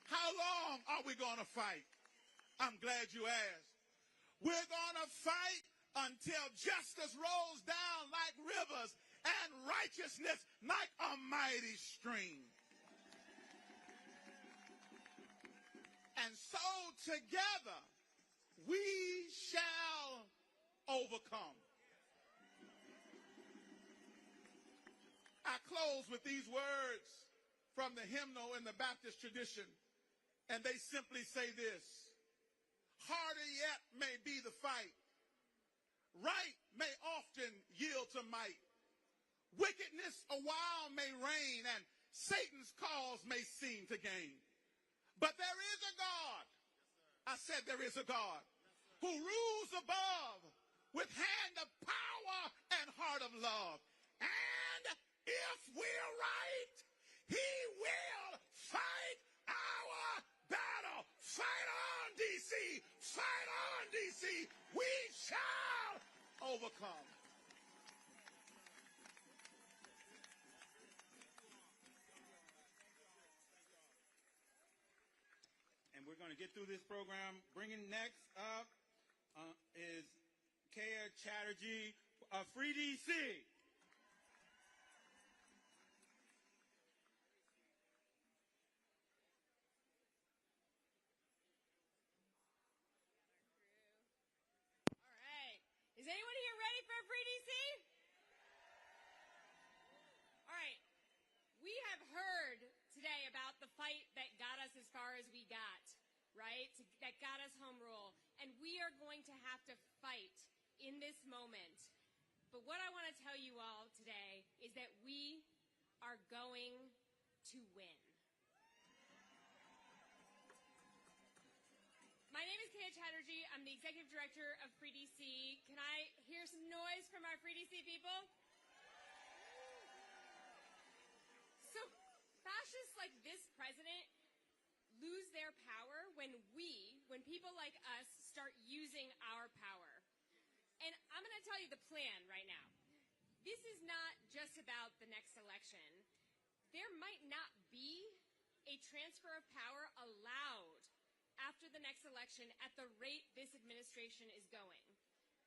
How long are we going to fight? I'm glad you asked. We're going to fight until justice rolls down like rivers and righteousness like a mighty stream. And so together, we shall overcome. I close with these words from the hymnal in the Baptist tradition, and they simply say this: harder yet may be the fight, right may often yield to might, wickedness a while may reign, and Satan's cause may seem to gain. But there is a God, I said there is a God, who rules above with hand of power and heart of love. And if we're right, he will fight our battle. Fight on, DC. Fight on, DC. We shall overcome. And we're going to get through this program. Bringing next up is Kaya Chatterjee of Free DC. All right. Is anyone here ready for Free DC? All right. We have heard today about the fight that got us as far as we got, right? That got us home rule. And we are going to have to fight in this moment. But what I want to tell you all today is that we are going to win. My name is Kaya Chatterjee. I'm the Executive Director of Free DC. Can I hear some noise from our Free DC people? So fascists like this president lose their power when people like us start using our power. And I'm going to tell you the plan right now. This is not just about the next election. There might not be a transfer of power allowed after the next election at the rate this administration is going,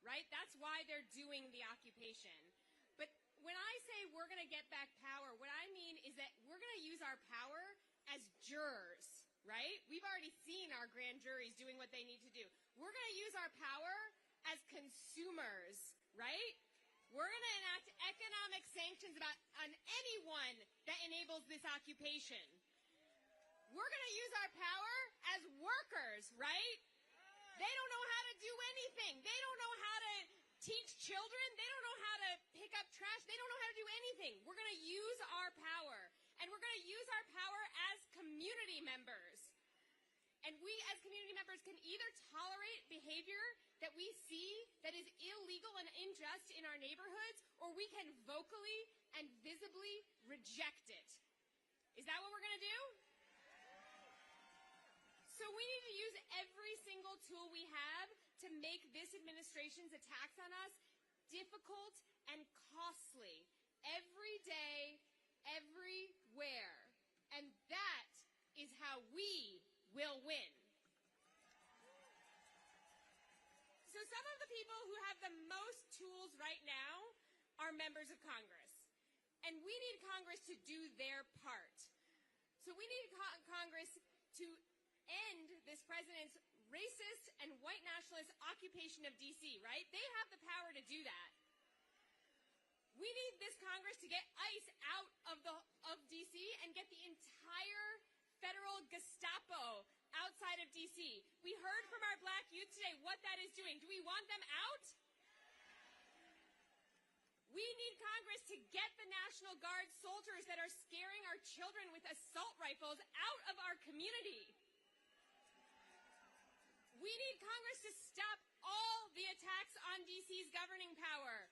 right? That's why they're doing the occupation. But when I say we're going to get back power, what I mean is that we're going to use our power as jurors, right? We've already seen our grand juries doing what they need to do. We're going to use our power as consumers, right? We're going to enact economic sanctions on anyone that enables this occupation. We're going to use our power as workers, right? They don't know how to do anything. They don't know how to teach children. They don't know how to pick up trash. They don't know how to do anything. We're going to use our power. And we're going to use our power as community members. And we as community members can either tolerate behavior that we see that is illegal and unjust in our neighborhoods, or we can vocally and visibly reject it. Is that what we're going to do? So we need to use every single tool we have to make this administration's attacks on us difficult and costly. Every day, everywhere. And that is how we will win. So some of the people who have the most tools right now are members of Congress. And we need Congress to do their part. So we need Congress to end this president's racist and white nationalist occupation of D.C., right? They have the power to do that. We need this Congress to get ICE out of D.C. and get the entire federal Gestapo outside of D.C. We heard from our black youth today what that is doing. Do we want them out? We need Congress to get the National Guard soldiers that are scaring our children with assault rifles out of our community. We need Congress to stop all the attacks on D.C.'s governing power.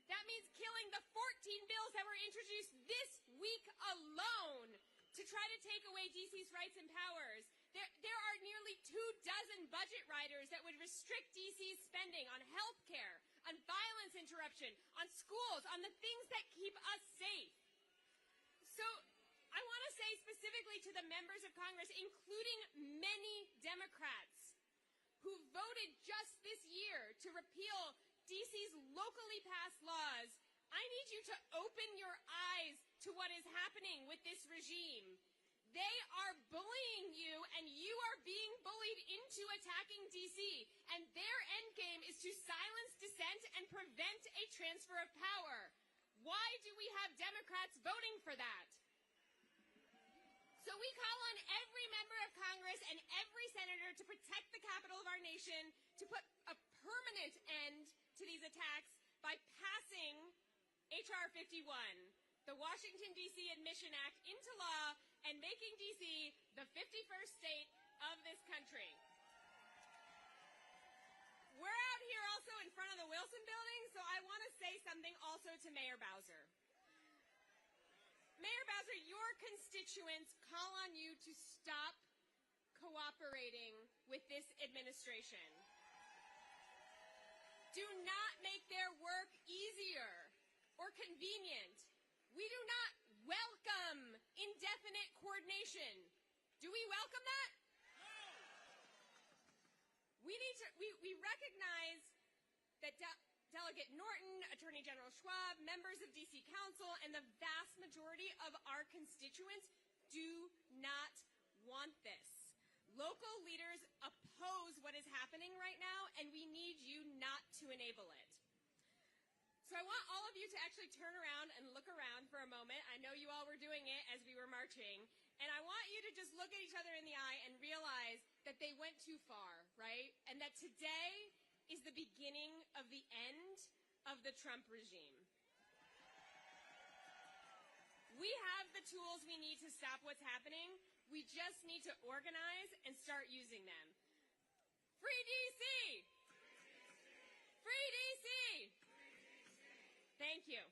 That means killing the 14 bills that were introduced this week alone to try to take away D.C.'s rights and powers. There are nearly 24 budget riders that would restrict D.C.'s spending on health care, on violence interruption, on schools, on the things that keep us safe. So I want to say specifically to the members of Congress, including many Democrats, who voted just this year to repeal D.C.'s locally passed laws, I need you to open your eyes to what is happening with this regime. They are bullying you, and you are being bullied into attacking D.C., and their endgame is to silence dissent and prevent a transfer of power. Why do we have Democrats voting for that? So we call on every member of Congress and every senator to protect the capital of our nation, to put a permanent end to these attacks by passing H.R. 51, the Washington, D.C. Admission Act, into law and making D.C. the 51st state of this country. We're out here also in front of the Wilson Building, so I want to say something also to Mayor Bowser. Mayor Bowser, your constituents call on you to stop cooperating with this administration. Do not make their work easier or convenient. We do not welcome indefinite coordination. Do we welcome that? We recognize that Delegate Norton, Attorney General Schwab, members of D.C. Council, and the vast majority of our constituents do not want this. Local leaders oppose what is happening right now, and we need you not to enable it. So I want all of you to actually turn around and look around for a moment. I know you all were doing it as we were marching. And I want you to just look at each other in the eye and realize that they went too far, right? And that today is the beginning of the end of the Trump regime. We have the tools we need to stop what's happening. We just need to organize and start using them. Free DC! Free DC! Thank you.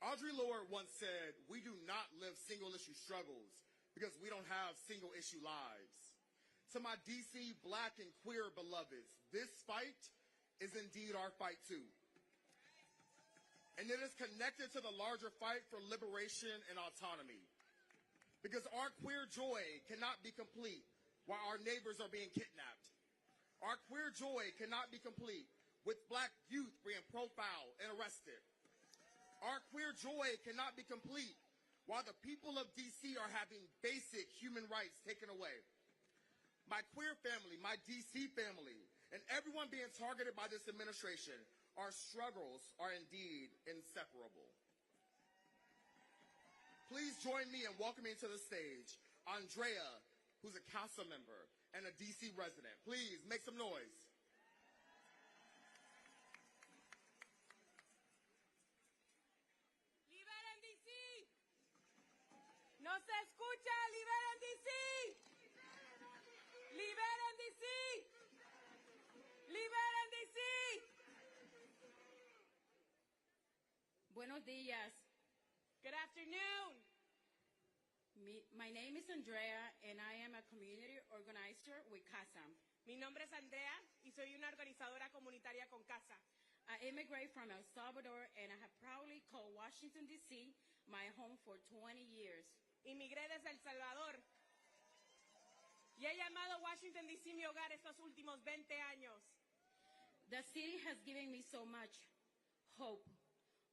Audre Lorde once said, "We do not live single-issue struggles because we don't have single-issue lives." To my DC black and queer beloveds, this fight is indeed our fight too. And it is connected to the larger fight for liberation and autonomy. Because our queer joy cannot be complete while our neighbors are being kidnapped. Our queer joy cannot be complete with black youth being profiled and arrested. Our queer joy cannot be complete while the people of D.C. are having basic human rights taken away. My queer family, my D.C. family, and everyone being targeted by this administration, our struggles are indeed inseparable. Please join me in welcoming to the stage Andrea, who's a council member and a D.C. resident. Please make some noise. No se escucha, liberen DC. Liberen DC. Liberen DC. Buenos días. Good afternoon. My name is Andrea and I am a community organizer with CASA. Mi nombre es Andrea y soy una organizadora comunitaria con CASA. I immigrated from El Salvador and I have proudly called Washington, D.C. my home for 20 years. Inmigré desde El Salvador y he llamado Washington, D.C. mi hogar estos últimos 20 años. The city has given me so much hope,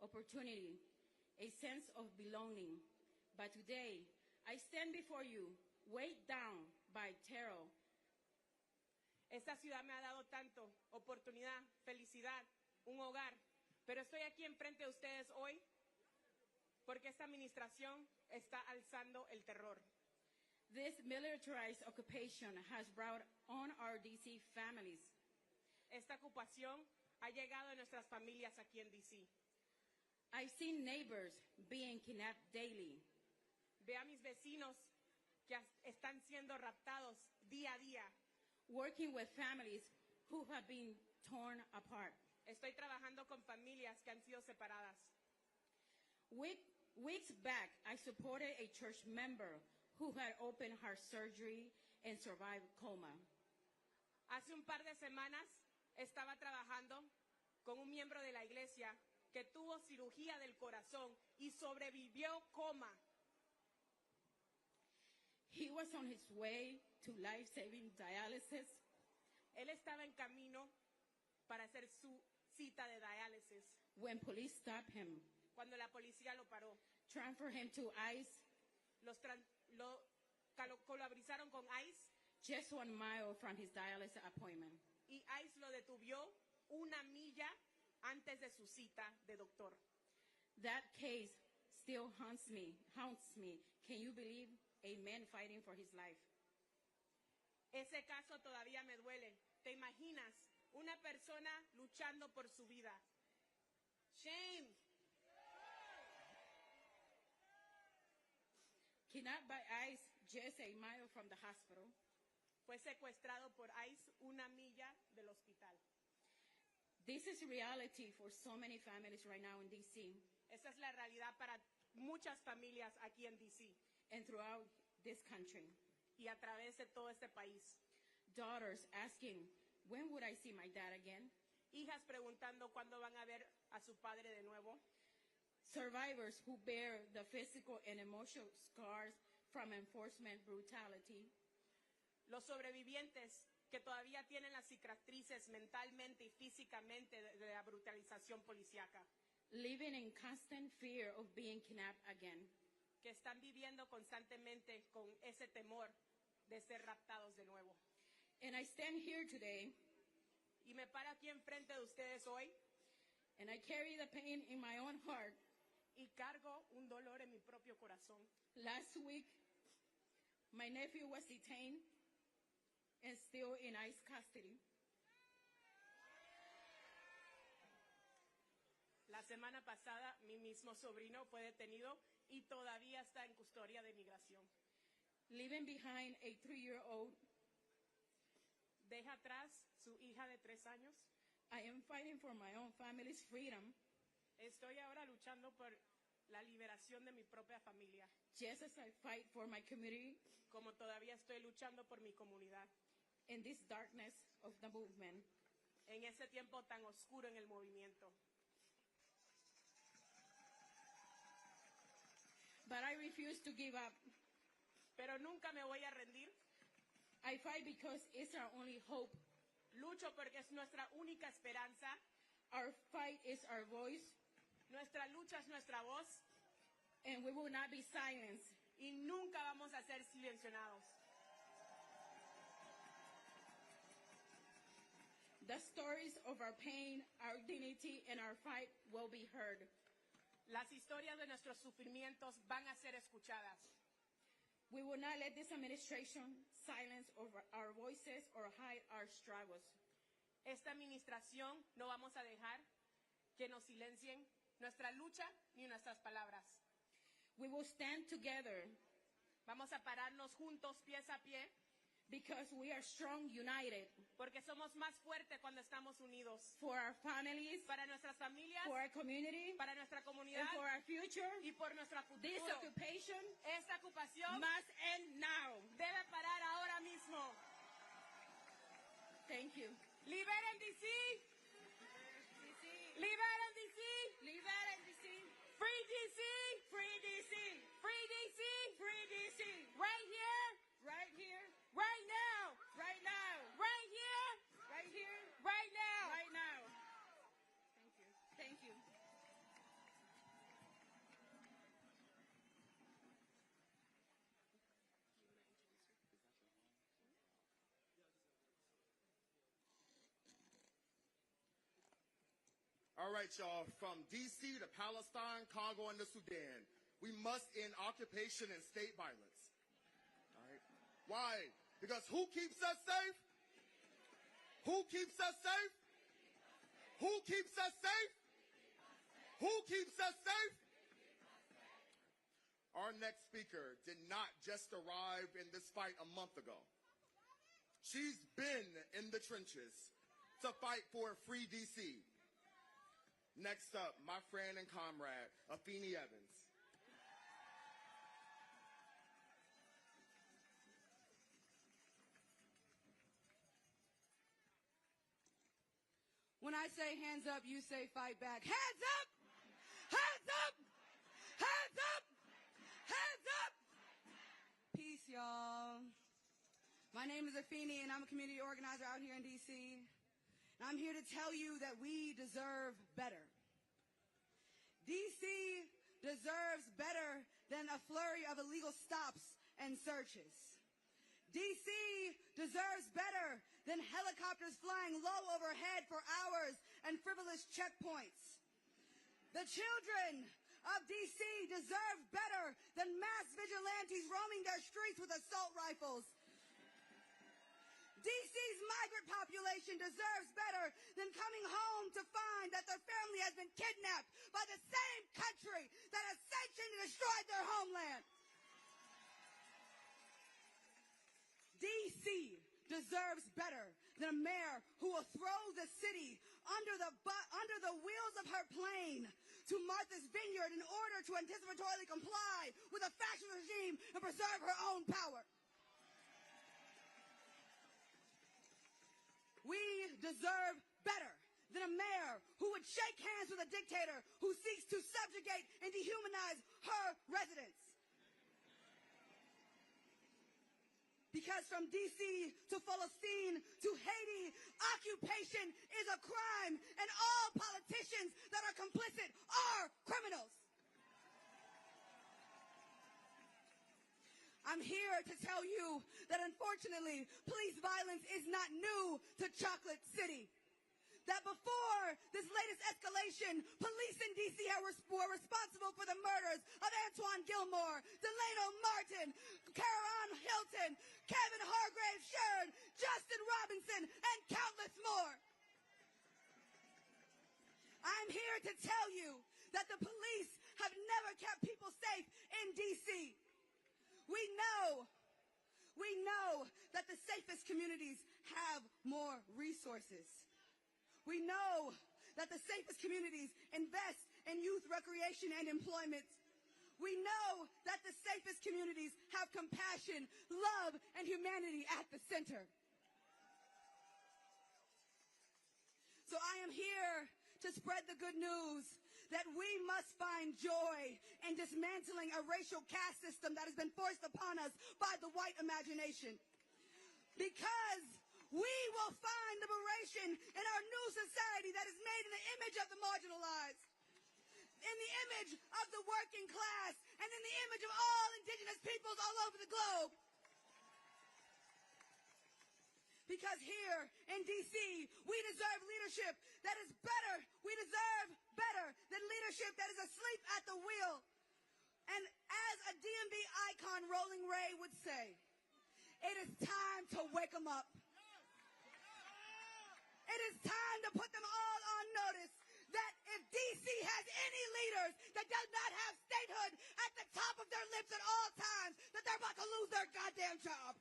opportunity, a sense of belonging. But today, I stand before you, weighed down by terror. Esta ciudad me ha dado tanto, oportunidad, felicidad, un hogar. Pero estoy aquí enfrente de ustedes hoy porque esta administración está alzando el terror. This militarized occupation has brought on our D.C. families. Esta ocupación ha llegado a nuestras familias aquí en D.C. I've seen neighbors being kidnapped daily. Ve a mis vecinos que están siendo raptados día a día. Working with families who have been torn apart. Estoy trabajando con familias que han sido separadas. Weeks back, I supported a church member who had open heart surgery and survived coma. Hace un par de semanas estaba trabajando con un miembro de la iglesia que tuvo cirugía del corazón y sobrevivió coma. He was on his way to life-saving dialysis. Él estaba en camino para hacer su cita de diálisis. When police stopped him, cuando la policía lo paró, transferred him to ICE, lo colaboraron con ICE just 1 mile from his dialysis appointment. y ICE lo detuvo 1 milla antes de su cita de doctor. That case still haunts me. Can you believe a man fighting for his life? Ese caso todavía me duele. ¿Te imaginas una persona luchando por su vida? Shame. Kidnapped by ICE just a mile from the hospital. Fue secuestrado por ICE 1 milla del hospital. This is reality for so many families right now in D.C. Esa es la realidad para muchas familias aquí en D.C. and throughout this country. y a través de todo este país. Daughters asking, when would I see my dad again? Hijas preguntando cuándo van a ver a su padre de nuevo. Survivors who bear the physical and emotional scars from enforcement brutality. Los sobrevivientes que todavía tienen las cicatrices mentalmente y físicamente de la brutalización policíaca. Living in constant fear of being kidnapped again. Que están viviendo constantemente con ese temor de ser raptados de nuevo. And I stand here today. Y me paro aquí enfrente de ustedes hoy. And I carry the pain in my own heart. Y cargo un dolor en mi propio corazón. Last week, my nephew was detained and still in ICE custody. La semana pasada, mi mismo sobrino fue detenido y todavía está en custodia de migración. Leaving behind a 3-year-old. Deja atrás su hija de 3 años. I am fighting for my own family's freedom. Estoy ahora luchando por la liberación de mi propia familia. Just as I fight for my community. Como todavía estoy luchando por mi comunidad. In this darkness of the movement. En ese tiempo tan oscuro en el movimiento. But I refuse to give up. Pero nunca me voy a rendir. I fight because it's our only hope. Lucho porque es nuestra única esperanza. Our fight is our voice. Nuestra lucha es nuestra voz. And we will not be silenced. Y nunca vamos a ser silenciados. The stories of our pain, our dignity, and our fight will be heard. Las historias de nuestros sufrimientos van a ser escuchadas. We will not let this administration silence our voices or hide our struggles. Esta administración no vamos a dejar que nos silencien nuestra lucha ni nuestras palabras. We will stand together. Vamos a pararnos juntos, pies a pie. Because we are strong, united. Porque somos más fuertes cuando estamos unidos. For our families. Para nuestras familias. For our community. Para nuestra comunidad. And for our future. Y por nuestro futuro. This occupation. Esta ocupación. Must end now. Debe parar ahora mismo. Thank you. Liberen DC. Liberen DC. Liberen DC. Free DC. Free DC. Free DC. Free DC. Right here. Right here. Right now. Right now. Right here. Right here. Right now. Right now. Thank you. Thank you. All right, y'all, from D.C. to Palestine, Congo, and the Sudan, we must end occupation and state violence. All right? Why? Because who keeps us safe? Who keeps us safe? Who keeps us safe? Who keeps us safe? Our next speaker did not just arrive in this fight a month ago. She's been in the trenches to fight for a free D.C. Next up, my friend and comrade, Afeni Evans. When I say hands up, you say fight back. Hands up! Hands up! Hands up! Hands up! Peace, y'all. My name is Afeni, and I'm a community organizer out here in D.C. And I'm here to tell you that we deserve better. D.C. deserves better than a flurry of illegal stops and searches. DC deserves better than helicopters flying low overhead for hours and frivolous checkpoints. The children of DC deserve better than mass vigilantes roaming their streets with assault rifles. DC's migrant population deserves better than coming home to find that their family has been kidnapped by the same country that has sanctioned and destroyed their homeland. DC deserves better than a mayor who will throw the city under the wheels of her plane to Martha's Vineyard in order to anticipatorily comply with a fascist regime and preserve her own power. We deserve better than a mayor who would shake hands with a dictator who seeks to subjugate and dehumanize her residents. Because from DC to Palestine to Haiti, occupation is a crime, and all politicians that are complicit are criminals. I'm here to tell you that unfortunately, police violence is not new to Chocolate City. That before this latest escalation, police in D.C. were responsible for the murders of Antoine Gilmore, Delano Martin, Caron Hilton, Kevin Hargrave Sherd, Justin Robinson, and countless more. I'm here to tell you that the police have never kept people safe in D.C. We know that the safest communities have more resources. We know that the safest communities invest in youth recreation and employment. We know that the safest communities have compassion, love, and humanity at the center. So I am here to spread the good news that we must find joy in dismantling a racial caste system that has been forced upon us by the white imagination. Because we will find liberation in our new society that is made in the image of the marginalized, in the image of the working class, and in the image of all indigenous peoples all over the globe. Because here in D.C., we deserve leadership that is better. We deserve better than leadership that is asleep at the wheel. And as a DMV icon, Rolling Ray, would say, it is time to wake them up. It is time to put them all on notice that if D.C. has any leaders that does not have statehood at the top of their lips at all times, that they're about to lose their goddamn job.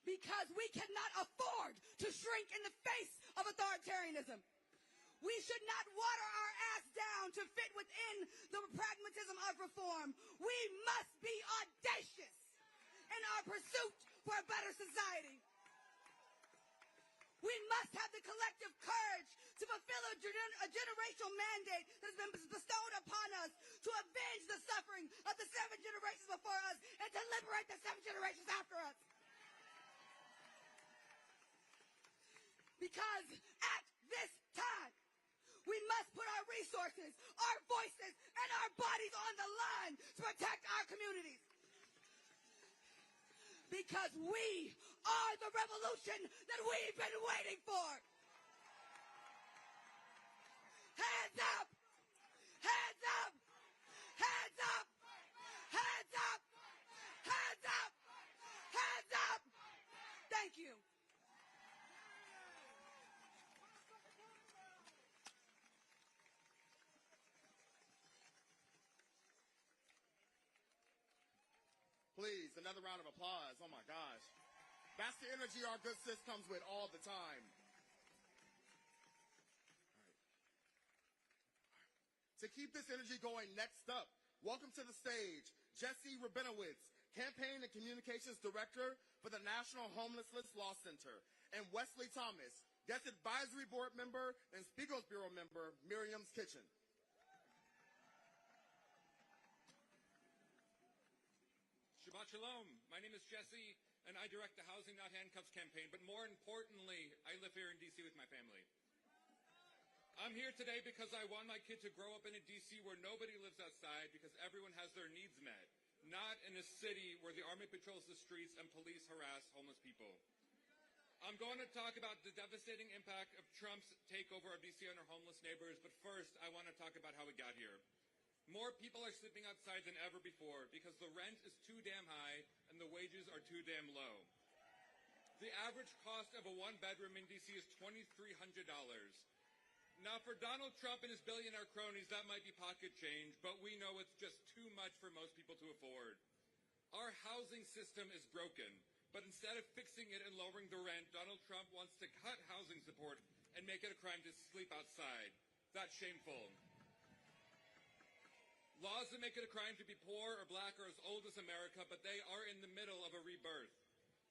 Because we cannot afford to shrink in the face of authoritarianism. We should not water our ass down to fit within the pragmatism of reform. We must be audacious in our pursuit for a better society. We must have the collective courage to fulfill a generational mandate that has been bestowed upon us to avenge the suffering of the 7 generations before us and to liberate the 7 generations after us. Because at this time, we must put our resources, our voices, and our bodies on the line to protect our communities. Because we are the revolution that we've been waiting for. Hands up! Hands up! Hands up! Hands up! Hands up! Hands up! Thank you. Please, another round of applause. Oh my gosh. That's the energy our good sis comes with all the time. All right. To keep this energy going, next up, welcome to the stage, Jesse Rabinowitz, Campaign and Communications Director for the National Homelessness Law Center, and Wesley Thomas, Guest Advisory Board Member and Speakers Bureau Member, Miriam's Kitchen. Shabbat Shalom. My name is Jesse, and I direct the Housing Not Handcuffs campaign, but more importantly, I live here in D.C. with my family. I'm here today because I want my kid to grow up in a D.C. where nobody lives outside because everyone has their needs met, not in a city where the Army patrols the streets and police harass homeless people. I'm going to talk about the devastating impact of Trump's takeover of D.C. on our homeless neighbors, but first I want to talk about how we got here. More people are sleeping outside than ever before because the rent is too damn high and the wages are too damn low. The average cost of a one-bedroom in D.C. is $2,300. Now, for Donald Trump and his billionaire cronies, that might be pocket change, but we know it's just too much for most people to afford. Our housing system is broken, but instead of fixing it and lowering the rent, Donald Trump wants to cut housing support and make it a crime to sleep outside. That's shameful. Laws that make it a crime to be poor or black are as old as America, but they are in the middle of a rebirth.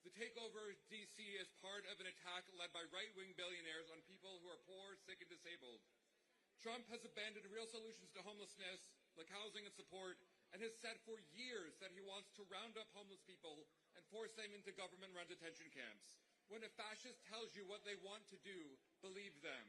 The takeover of D.C. is part of an attack led by right-wing billionaires on people who are poor, sick, and disabled. Trump has abandoned real solutions to homelessness, like housing and support, and has said for years that he wants to round up homeless people and force them into government-run detention camps. When a fascist tells you what they want to do, believe them.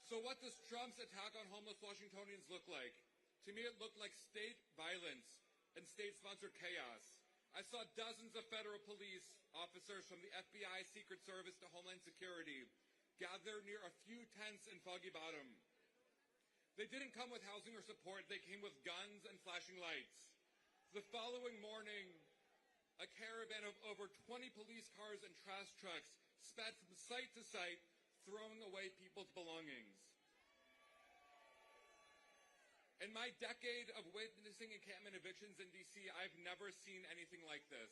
So what does Trump's attack on homeless Washingtonians look like? To me, it looked like state violence and state-sponsored chaos. I saw dozens of federal police officers from the FBI, Secret Service to Homeland Security gather near a few tents in Foggy Bottom. They didn't come with housing or support, they came with guns and flashing lights. The following morning, a caravan of over 20 police cars and trash trucks sped from site to site, throwing away people's belongings. In my decade of witnessing encampment evictions in D.C., I've never seen anything like this.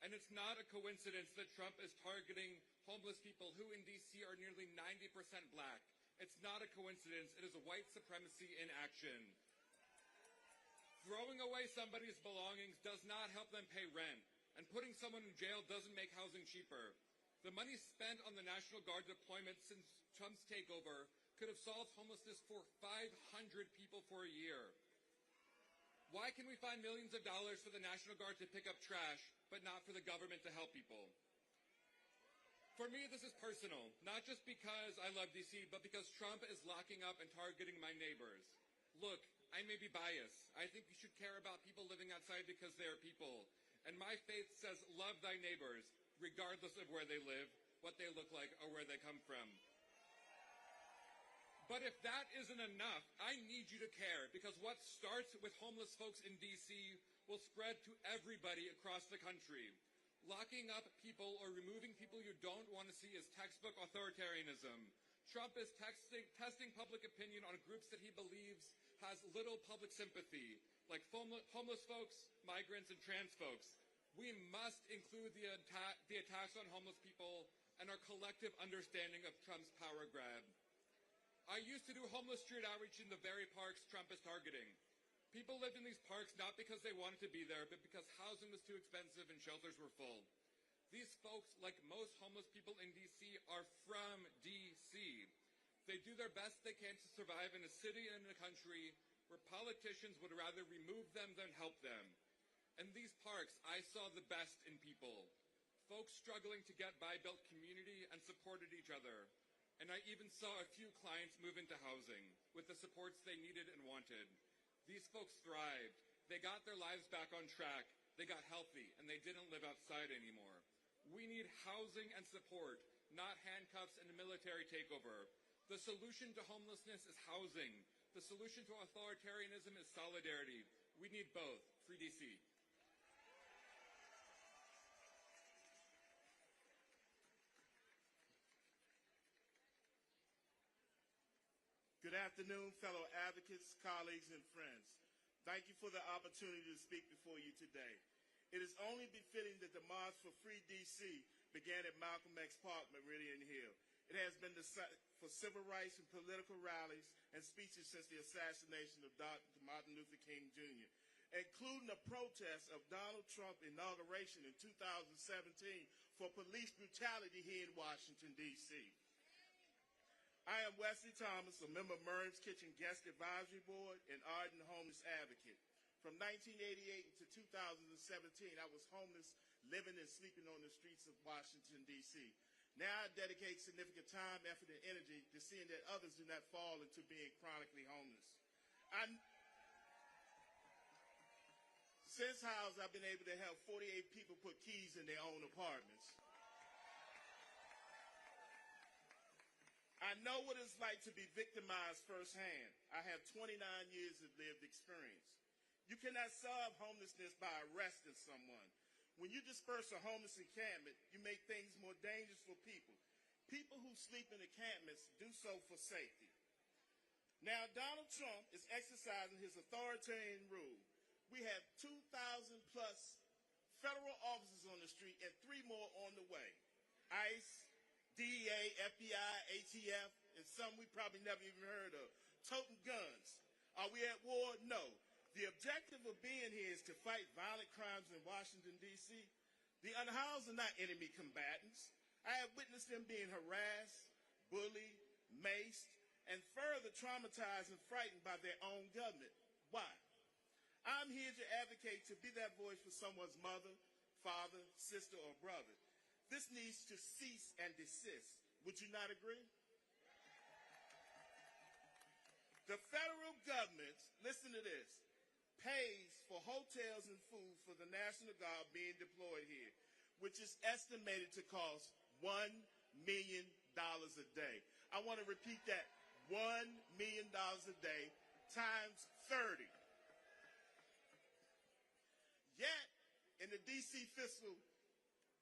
And it's not a coincidence that Trump is targeting homeless people who in D.C. are nearly 90% black. It's not a coincidence. It is white supremacy in action. Throwing away somebody's belongings does not help them pay rent. And putting someone in jail doesn't make housing cheaper. The money spent on the National Guard deployment since Trump's takeover could have solved homelessness for 500 people for a year. Why can we find millions of dollars for the National Guard to pick up trash, but not for the government to help people? For me, this is personal, not just because I love D.C., but because Trump is locking up and targeting my neighbors. Look, I may be biased. I think you should care about people living outside because they are people. And my faith says love thy neighbors, regardless of where they live, what they look like, or where they come from. But if that isn't enough, I need you to care, because what starts with homeless folks in D.C. will spread to everybody across the country. Locking up people or removing people you don't want to see is textbook authoritarianism. Trump is testing public opinion on groups that he believes has little public sympathy, like homeless folks, migrants, and trans folks. We must include the attacks on homeless people and our collective understanding of Trump's power grab. I used to do homeless street outreach in the very parks Trump is targeting. People lived in these parks not because they wanted to be there, but because housing was too expensive and shelters were full. These folks, like most homeless people in D.C., are from D.C. They do their best they can to survive in a city and in a country where politicians would rather remove them than help them. In these parks, I saw the best in people. Folks struggling to get by built community and supported each other. And I even saw a few clients move into housing with the supports they needed and wanted. These folks thrived. They got their lives back on track. They got healthy, and they didn't live outside anymore. We need housing and support, not handcuffs and a military takeover. The solution to homelessness is housing. The solution to authoritarianism is solidarity. We need both. Free D.C. Good afternoon, fellow advocates, colleagues, and friends. Thank you for the opportunity to speak before you today. It is only befitting that the March for Free D.C. began at Malcolm X Park, Meridian Hill. It has been the site for civil rights and political rallies and speeches since the assassination of Dr. Martin Luther King Jr., including a protest of Donald Trump's inauguration in 2017 for police brutality here in Washington, D.C. I am Wesley Thomas, a member of Murray's Kitchen Guest Advisory Board and ardent homeless advocate. From 1988 to 2017, I was homeless, living and sleeping on the streets of Washington, D.C. Now I dedicate significant time, effort, and energy to seeing that others do not fall into being chronically homeless. Since house, I've been able to help 48 people put keys in their own apartments. I know what it's like to be victimized firsthand. I have 29 years of lived experience. You cannot solve homelessness by arresting someone. When you disperse a homeless encampment, you make things more dangerous for people. People who sleep in encampments do so for safety. Now, Donald Trump is exercising his authoritarian rule. We have 2,000 plus federal officers on the street and 3 more on the way. ICE, DEA, FBI, ATF, and some we probably never even heard of. Toting guns. Are we at war? No. The objective of being here is to fight violent crimes in Washington, D.C. The unhoused are not enemy combatants. I have witnessed them being harassed, bullied, maced, and further traumatized and frightened by their own government. Why? I'm here to advocate to be that voice for someone's mother, father, sister, or brother. This needs to cease and desist. Would you not agree? The federal government, listen to this, pays for hotels and food for the National Guard being deployed here, which is estimated to cost $1 million a day. I want to repeat that, $1 million a day times 30. Yet, in the D.C. fiscal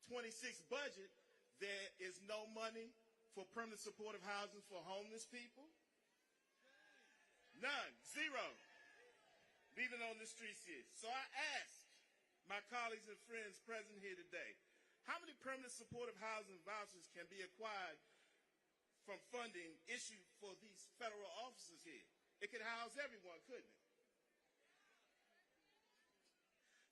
26 budget, there is no money for permanent supportive housing for homeless people. None. Zero. Leaving on the streets here. So I ask my colleagues and friends present here today, how many permanent supportive housing vouchers can be acquired from funding issued for these federal officers here? It could house everyone, couldn't it?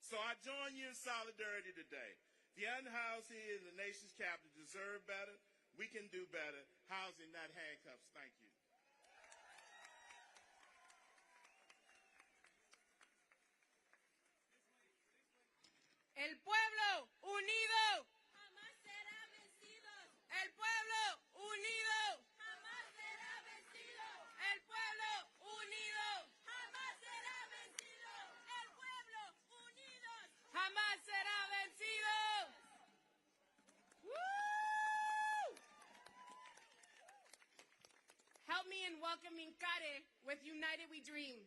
So I join you in solidarity today. The unhoused here in the nation's capital deserve better. We can do better. Housing, not handcuffs. Thank you. El pueblo unido jamás será vencido. El pueblo unido Jamás será vencido. El pueblo unido Jamás será vencido. El pueblo unido. jamás será vencido. Woo! Help me in welcoming Kare with United We Dream.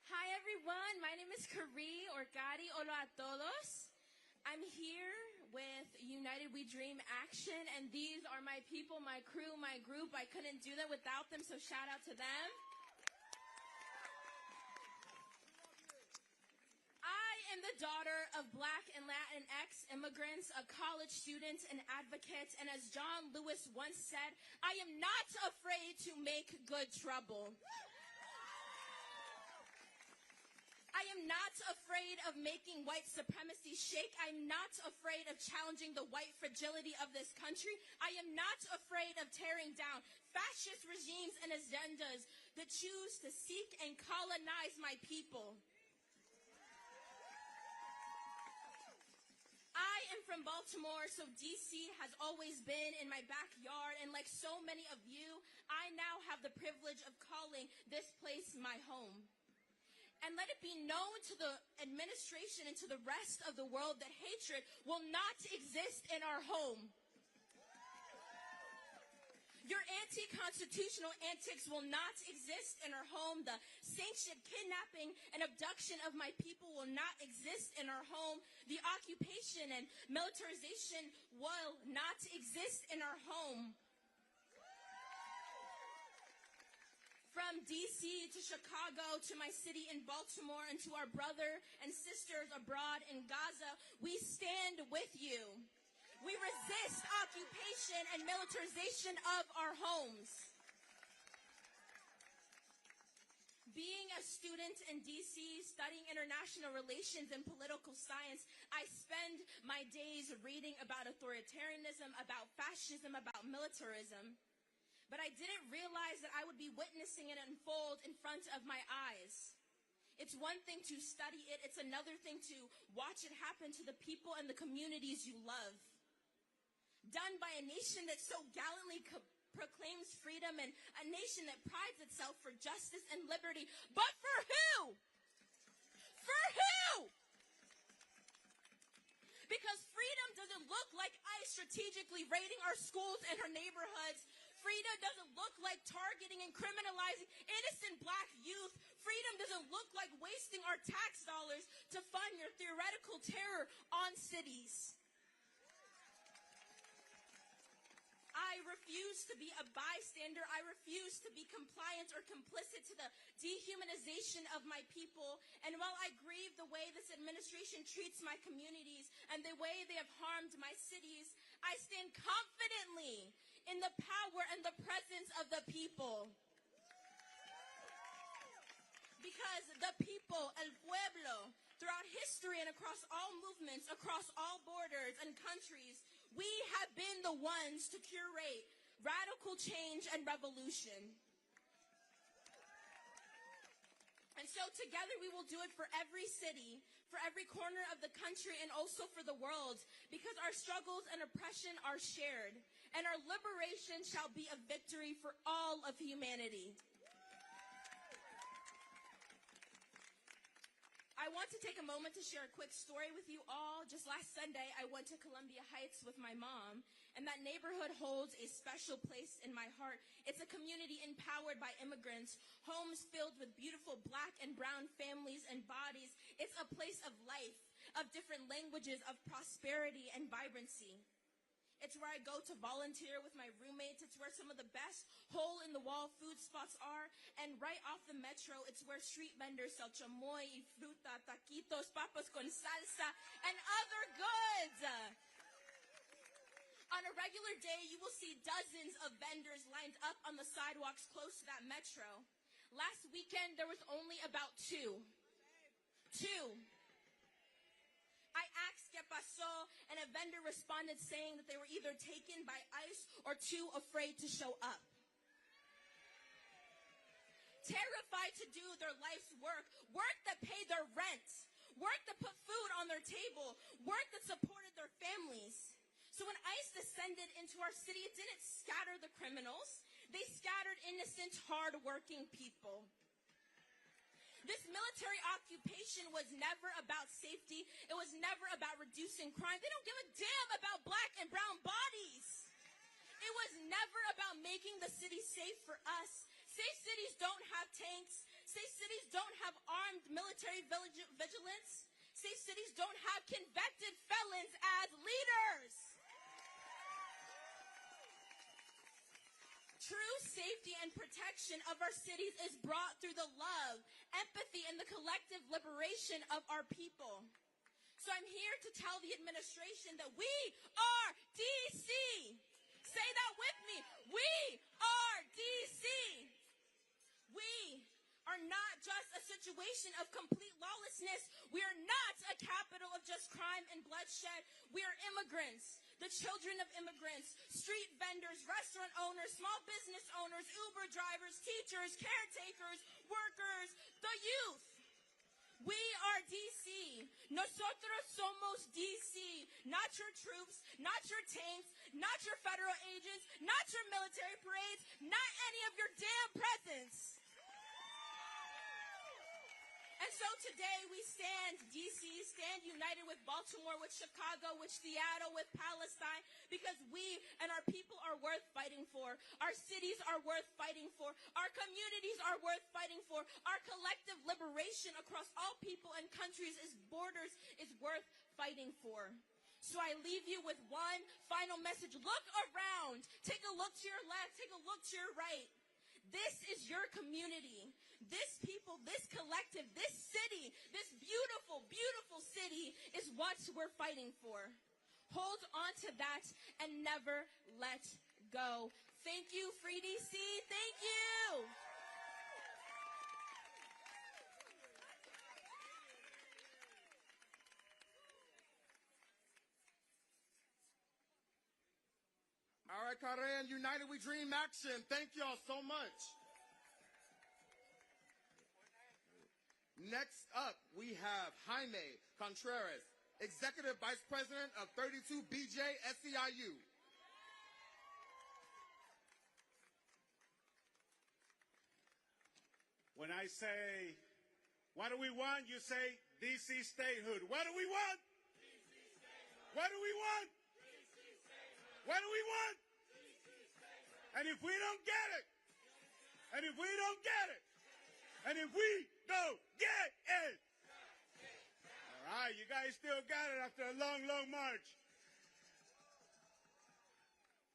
Hi everyone, my name is Kari or Gadi. Hola a todos. I'm here with United We Dream Action, and these are my people, my crew, my group. I couldn't do that without them, so shout out to them. I am the daughter of Black and Latinx immigrants, a college student, an advocate, and as John Lewis once said, I am not afraid to make good trouble. I am not afraid of making white supremacy shake. I'm not afraid of challenging the white fragility of this country. I am not afraid of tearing down fascist regimes and agendas that choose to seek and colonize my people. I am from Baltimore, so DC has always been in my backyard, and like so many of you, I now have the privilege of calling this place my home. And let it be known to the administration and to the rest of the world that hatred will not exist in our home. Your anti-constitutional antics will not exist in our home. The sanctioned kidnapping and abduction of my people will not exist in our home. The occupation and militarization will not exist in our home. From D.C. to Chicago to my city in Baltimore and to our brother and sisters abroad in Gaza, we stand with you. We resist occupation and militarization of our homes. Being a student in D.C. studying international relations and political science, I spend my days reading about authoritarianism, about fascism, about militarism. But I didn't realize that I would be witnessing it unfold in front of my eyes. It's one thing to study it. It's another thing to watch it happen to the people and the communities you love. Done by a nation that so gallantly proclaims freedom and a nation that prides itself for justice and liberty. But for who? For who? Because freedom doesn't look like ICE strategically raiding our schools and our neighborhoods. Freedom doesn't look like targeting and criminalizing innocent black youth. Freedom doesn't look like wasting our tax dollars to fund your theoretical terror on cities. I refuse to be a bystander. I refuse to be compliant or complicit to the dehumanization of my people. And while I grieve the way this administration treats my communities and the way they have harmed my cities, I stand confidently in the power and the presence of the people. Because the people, el pueblo, throughout history and across all movements, across all borders and countries, we have been the ones to curate radical change and revolution. And so together we will do it for every city, for every corner of the country, and also for the world, because our struggles and oppression are shared, and our liberation shall be a victory for all of humanity. I want to take a moment to share a quick story with you all. Just last Sunday, I went to Columbia Heights with my mom, and that neighborhood holds a special place in my heart. It's a community empowered by immigrants, homes filled with beautiful black and brown families and bodies. It's a place of life, of different languages, of prosperity and vibrancy. It's where I go to volunteer with my roommates. It's where some of the best hole-in-the-wall food spots are. And right off the metro, it's where street vendors sell chamoy, fruta, taquitos, papas con salsa, and other goods. On a regular day, you will see dozens of vendors lined up on the sidewalks close to that metro. Last weekend, there was only about two. I asked ¿Qué pasó? And a vendor responded saying that they were either taken by ICE or too afraid to show up. Terrified to do their life's work that paid their rent, work that put food on their table, work that supported their families. So when ICE descended into our city, it didn't scatter the criminals. They scattered innocent, hard-working people. This military occupation was never about safety. It was never about reducing crime. They don't give a damn about black and brown bodies. It was never about making the city safe for us. Safe cities don't have tanks. Safe cities don't have armed military vigilance. Safe cities don't have convicted felons as leaders. True safety and protection of our cities is brought through the love, empathy, and the collective liberation of our people. So I'm here to tell the administration that we are DC. Say that with me. We are DC. We are not just a situation of complete lawlessness. We are not a capital of just crime and bloodshed. We are immigrants, the children of immigrants, street vendors, restaurant owners, small business owners, Uber drivers, teachers, caretakers, workers, the youth. We are DC. Nosotros somos DC. Not your troops, not your tanks, not your federal agents, not your military parades, not any of your damn presents. And so today we stand, DC, stand united with Baltimore, with Chicago, with Seattle, with Palestine, because we and our people are worth fighting for. Our cities are worth fighting for. Our communities are worth fighting for. Our collective liberation across all people and countries is borders is worth fighting for. So I leave you with one final message. Look around. Take a look to your left. Take a look to your right. This is your community. This people, this collective, this city, this beautiful, beautiful city is what we're fighting for. Hold on to that and never let go. Thank you, Free DC. Thank you. All right, Karen, United We Dream Action. Thank y'all so much. Next up, we have Jaime Contreras, Executive Vice President of 32 BJ SEIU. When I say, what do we want? You say, DC statehood. What do we want? What do we want? What do we want? And if we don't get it, and if we don't get it, and if we don't get it, all right, you guys still got it after a long, long march.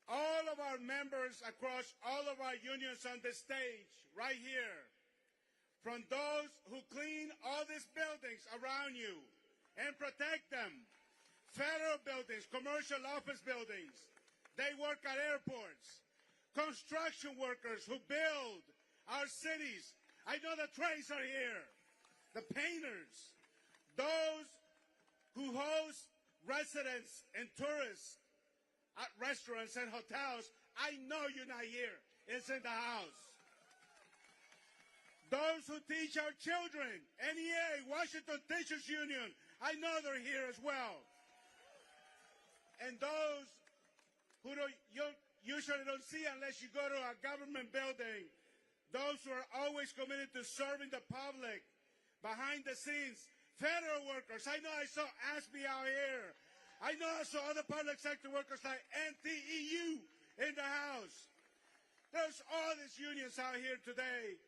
All of our members across all of our unions on the stage, right here, from those who clean all these buildings around you and protect them, federal buildings, commercial office buildings, they work at airports, construction workers who build our cities. I know the trades are here, the painters, those who host residents and tourists at restaurants and hotels. I know you're not here. It's in the house. Those who teach our children, NEA, Washington Teachers Union, I know they're here as well. And those who you usually don't see unless you go to a government building, those who are always committed to serving the public behind the scenes, federal workers. I know I saw ASBE out here. I know I saw other public sector workers like NTEU in the house. There's all these unions out here today.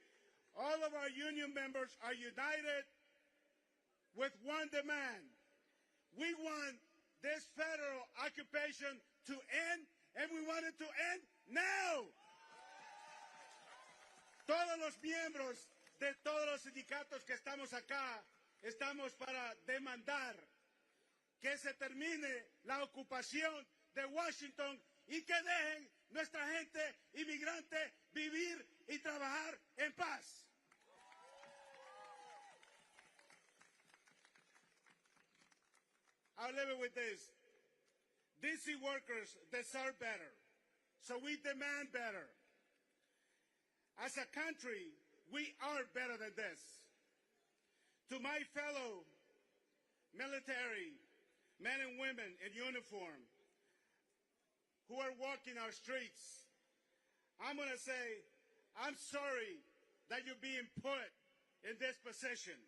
All of our union members are united with one demand. We want this federal occupation to end, and we want it to end now. Todos los miembros de todos los sindicatos que estamos acá, estamos para demandar que se termine la ocupación de Washington y que dejen nuestra gente inmigrante vivir y trabajar en paz. I'll leave it with this. DC workers deserve better, so we demand better. As a country, we are better than this. To my fellow military men and women in uniform who are walking our streets, I'm going to say, I'm sorry that you're being put in this position.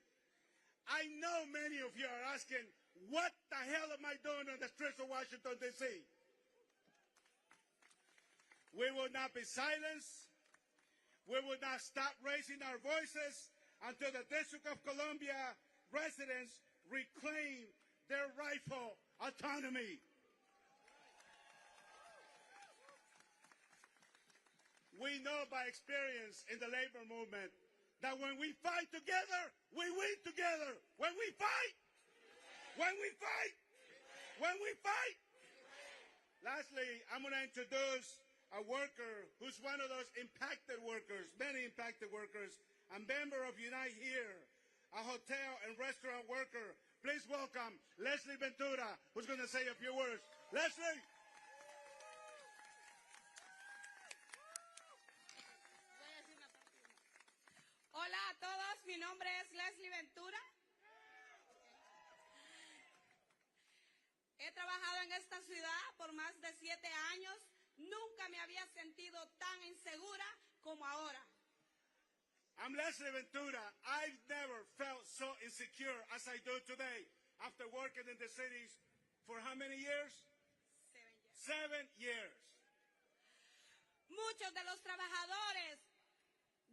I know many of you are asking, what the hell am I doing on the streets of Washington, D.C.? We will not be silenced. We will not stop raising our voices until the District of Columbia residents reclaim their rightful autonomy. We know by experience in the labor movement that when we fight together, we win together. When we fight, when we fight, when we fight. Lastly, I'm going to introduce a worker who's one of those impacted workers, many impacted workers, a member of Unite Here, a hotel and restaurant worker. Please welcome Leslie Ventura, who's going to say a few words. Leslie. Hola a todos, mi nombre es Leslie Ventura. He trabajado en esta ciudad por más de 7 años. Nunca me había sentido tan insegura como ahora. I'm Leslie Ventura. I've never felt so insecure as I do today after working in the cities for how many years? 7 years. Muchos de los trabajadores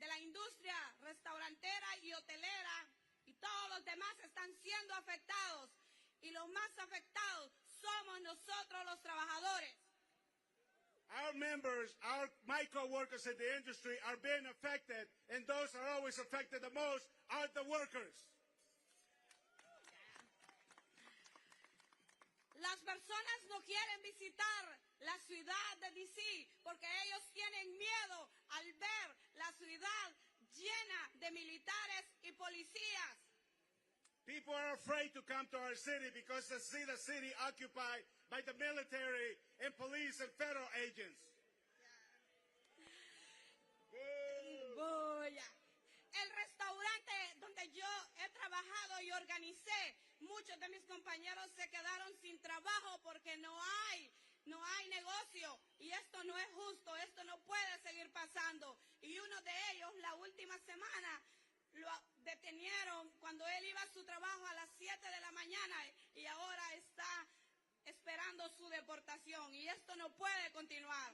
de la industria restaurantera y hotelera y todos los demás están siendo afectados. Y los más afectados somos nosotros los trabajadores. Our members, my co-workers in the industry are being affected, and those are always affected the most are the workers. Las personas no quieren visitar la ciudad de DC porque ellos tienen miedo al ver la ciudad llena de militares y policías. People are afraid to come to our city because they see the city occupied by the military and police and federal agents. Boya. el restaurante donde yo he trabajado y organicé, muchos de mis compañeros se quedaron sin trabajo porque no hay negocio y esto no es justo, esto no puede seguir pasando. Y uno de ellos la última semana lo detenieron cuando él iba a su trabajo a las 7 de la mañana y ahora está esperando su deportación y esto no puede continuar.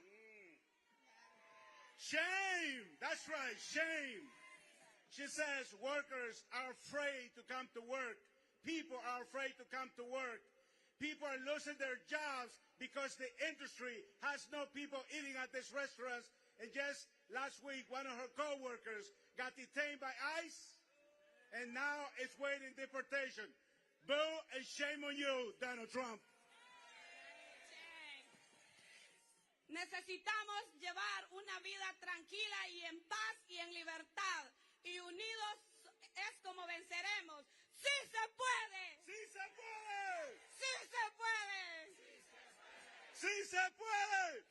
Shame! That's right, shame. She says workers are afraid to come to work. People are afraid to come to work. People are losing their jobs because the industry has no people eating at these restaurants. And just last week, one of her co-workers got detained by ICE, and now it's waiting deportation. Boo and shame on you, Donald Trump. Necesitamos llevar una vida tranquila y en paz y en libertad. Y unidos es como venceremos. ¡Sí se puede! ¡Sí se puede! ¡Sí se puede! ¡Sí se puede!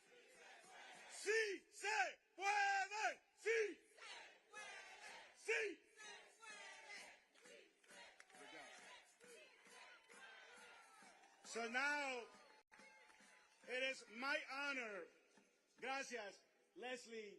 ¡Sí se puede! ¡Sí! ¡Sí! So now, it is my honor, gracias, Leslie,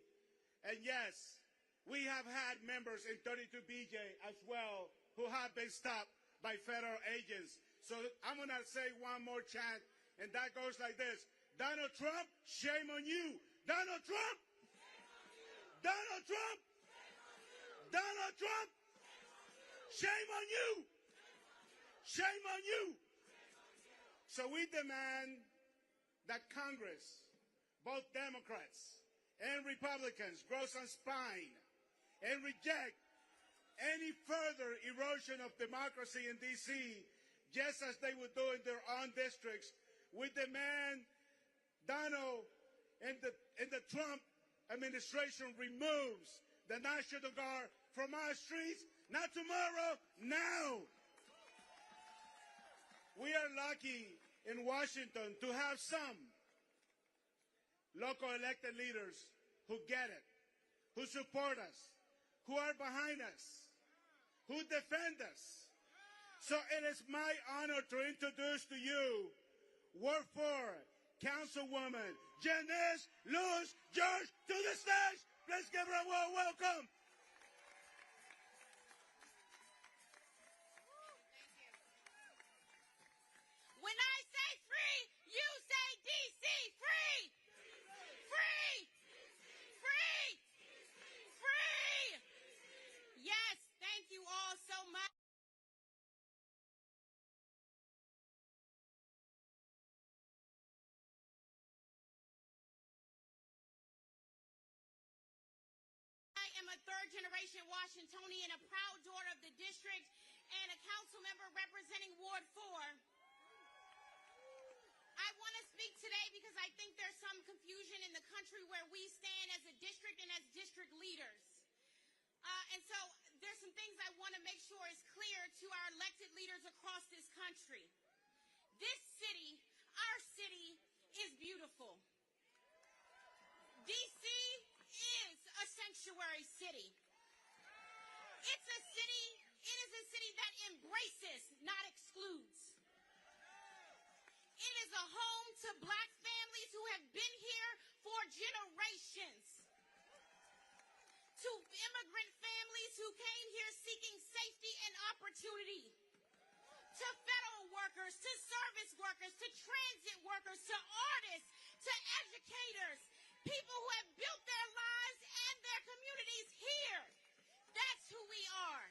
and yes, we have had members in 32BJ as well who have been stopped by federal agents. So I'm going to say one more chant, and that goes like this. Donald Trump, shame on you. Donald Trump, Donald Trump, Donald Trump, shame on you. Shame on you. So we demand that Congress, both Democrats and Republicans, grow some spine and reject any further erosion of democracy in D.C., just as they would do in their own districts. We demand Donald and the Trump administration removes the National Guard from our streets, not tomorrow, now. We are lucky in Washington to have some local elected leaders who get it, who support us, who are behind us, who defend us. So it is my honor to introduce to you Ward 4 Councilwoman Janice Lewis George to the stage. Let's give her a warm welcome. When I say free, you say DC free! Free! Free! Free! Yes, thank you all so much. I am a third-generation Washingtonian, a proud daughter of the district, and a council member representing Ward 4. I want to speak today because I think there's some confusion in the country where we stand as a district and as district leaders. And so there's some things I want to make sure is clear to our elected leaders across this country. This city, our city, is beautiful. D.C. is a sanctuary city. It is a city that embraces, not excludes. It is a home to black families who have been here for generations, to immigrant families who came here seeking safety and opportunity, to federal workers, to service workers, to transit workers, to artists, to educators, people who have built their lives and their communities here. That's who we are.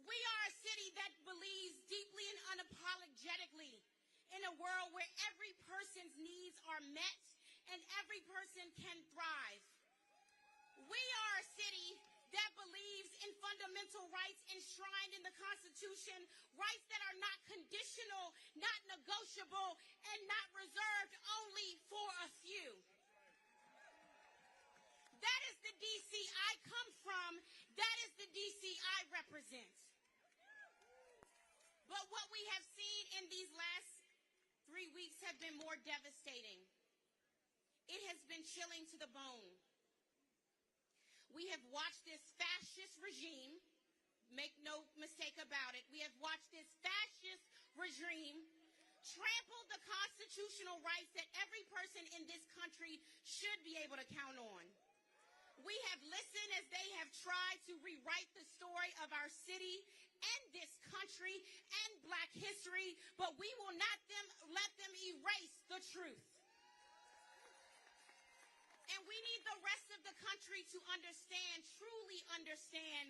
We are a city that believes deeply and unapologetically in a world where every person's needs are met and every person can thrive. We are a city that believes in fundamental rights enshrined in the Constitution, rights that are not conditional, not negotiable, and not reserved only for a few. That is the D.C. I come from. That is the D.C. I represent. But what we have seen in these last 3 weeks have been more devastating. It has been chilling to the bone. We have watched this fascist regime, make no mistake about it, we have watched this fascist regime trample the constitutional rights that every person in this country should be able to count on. We have listened as they have tried to rewrite the story of our city and this country and Black history, but we will not let them erase the truth. And we need the rest of the country to understand, truly understand,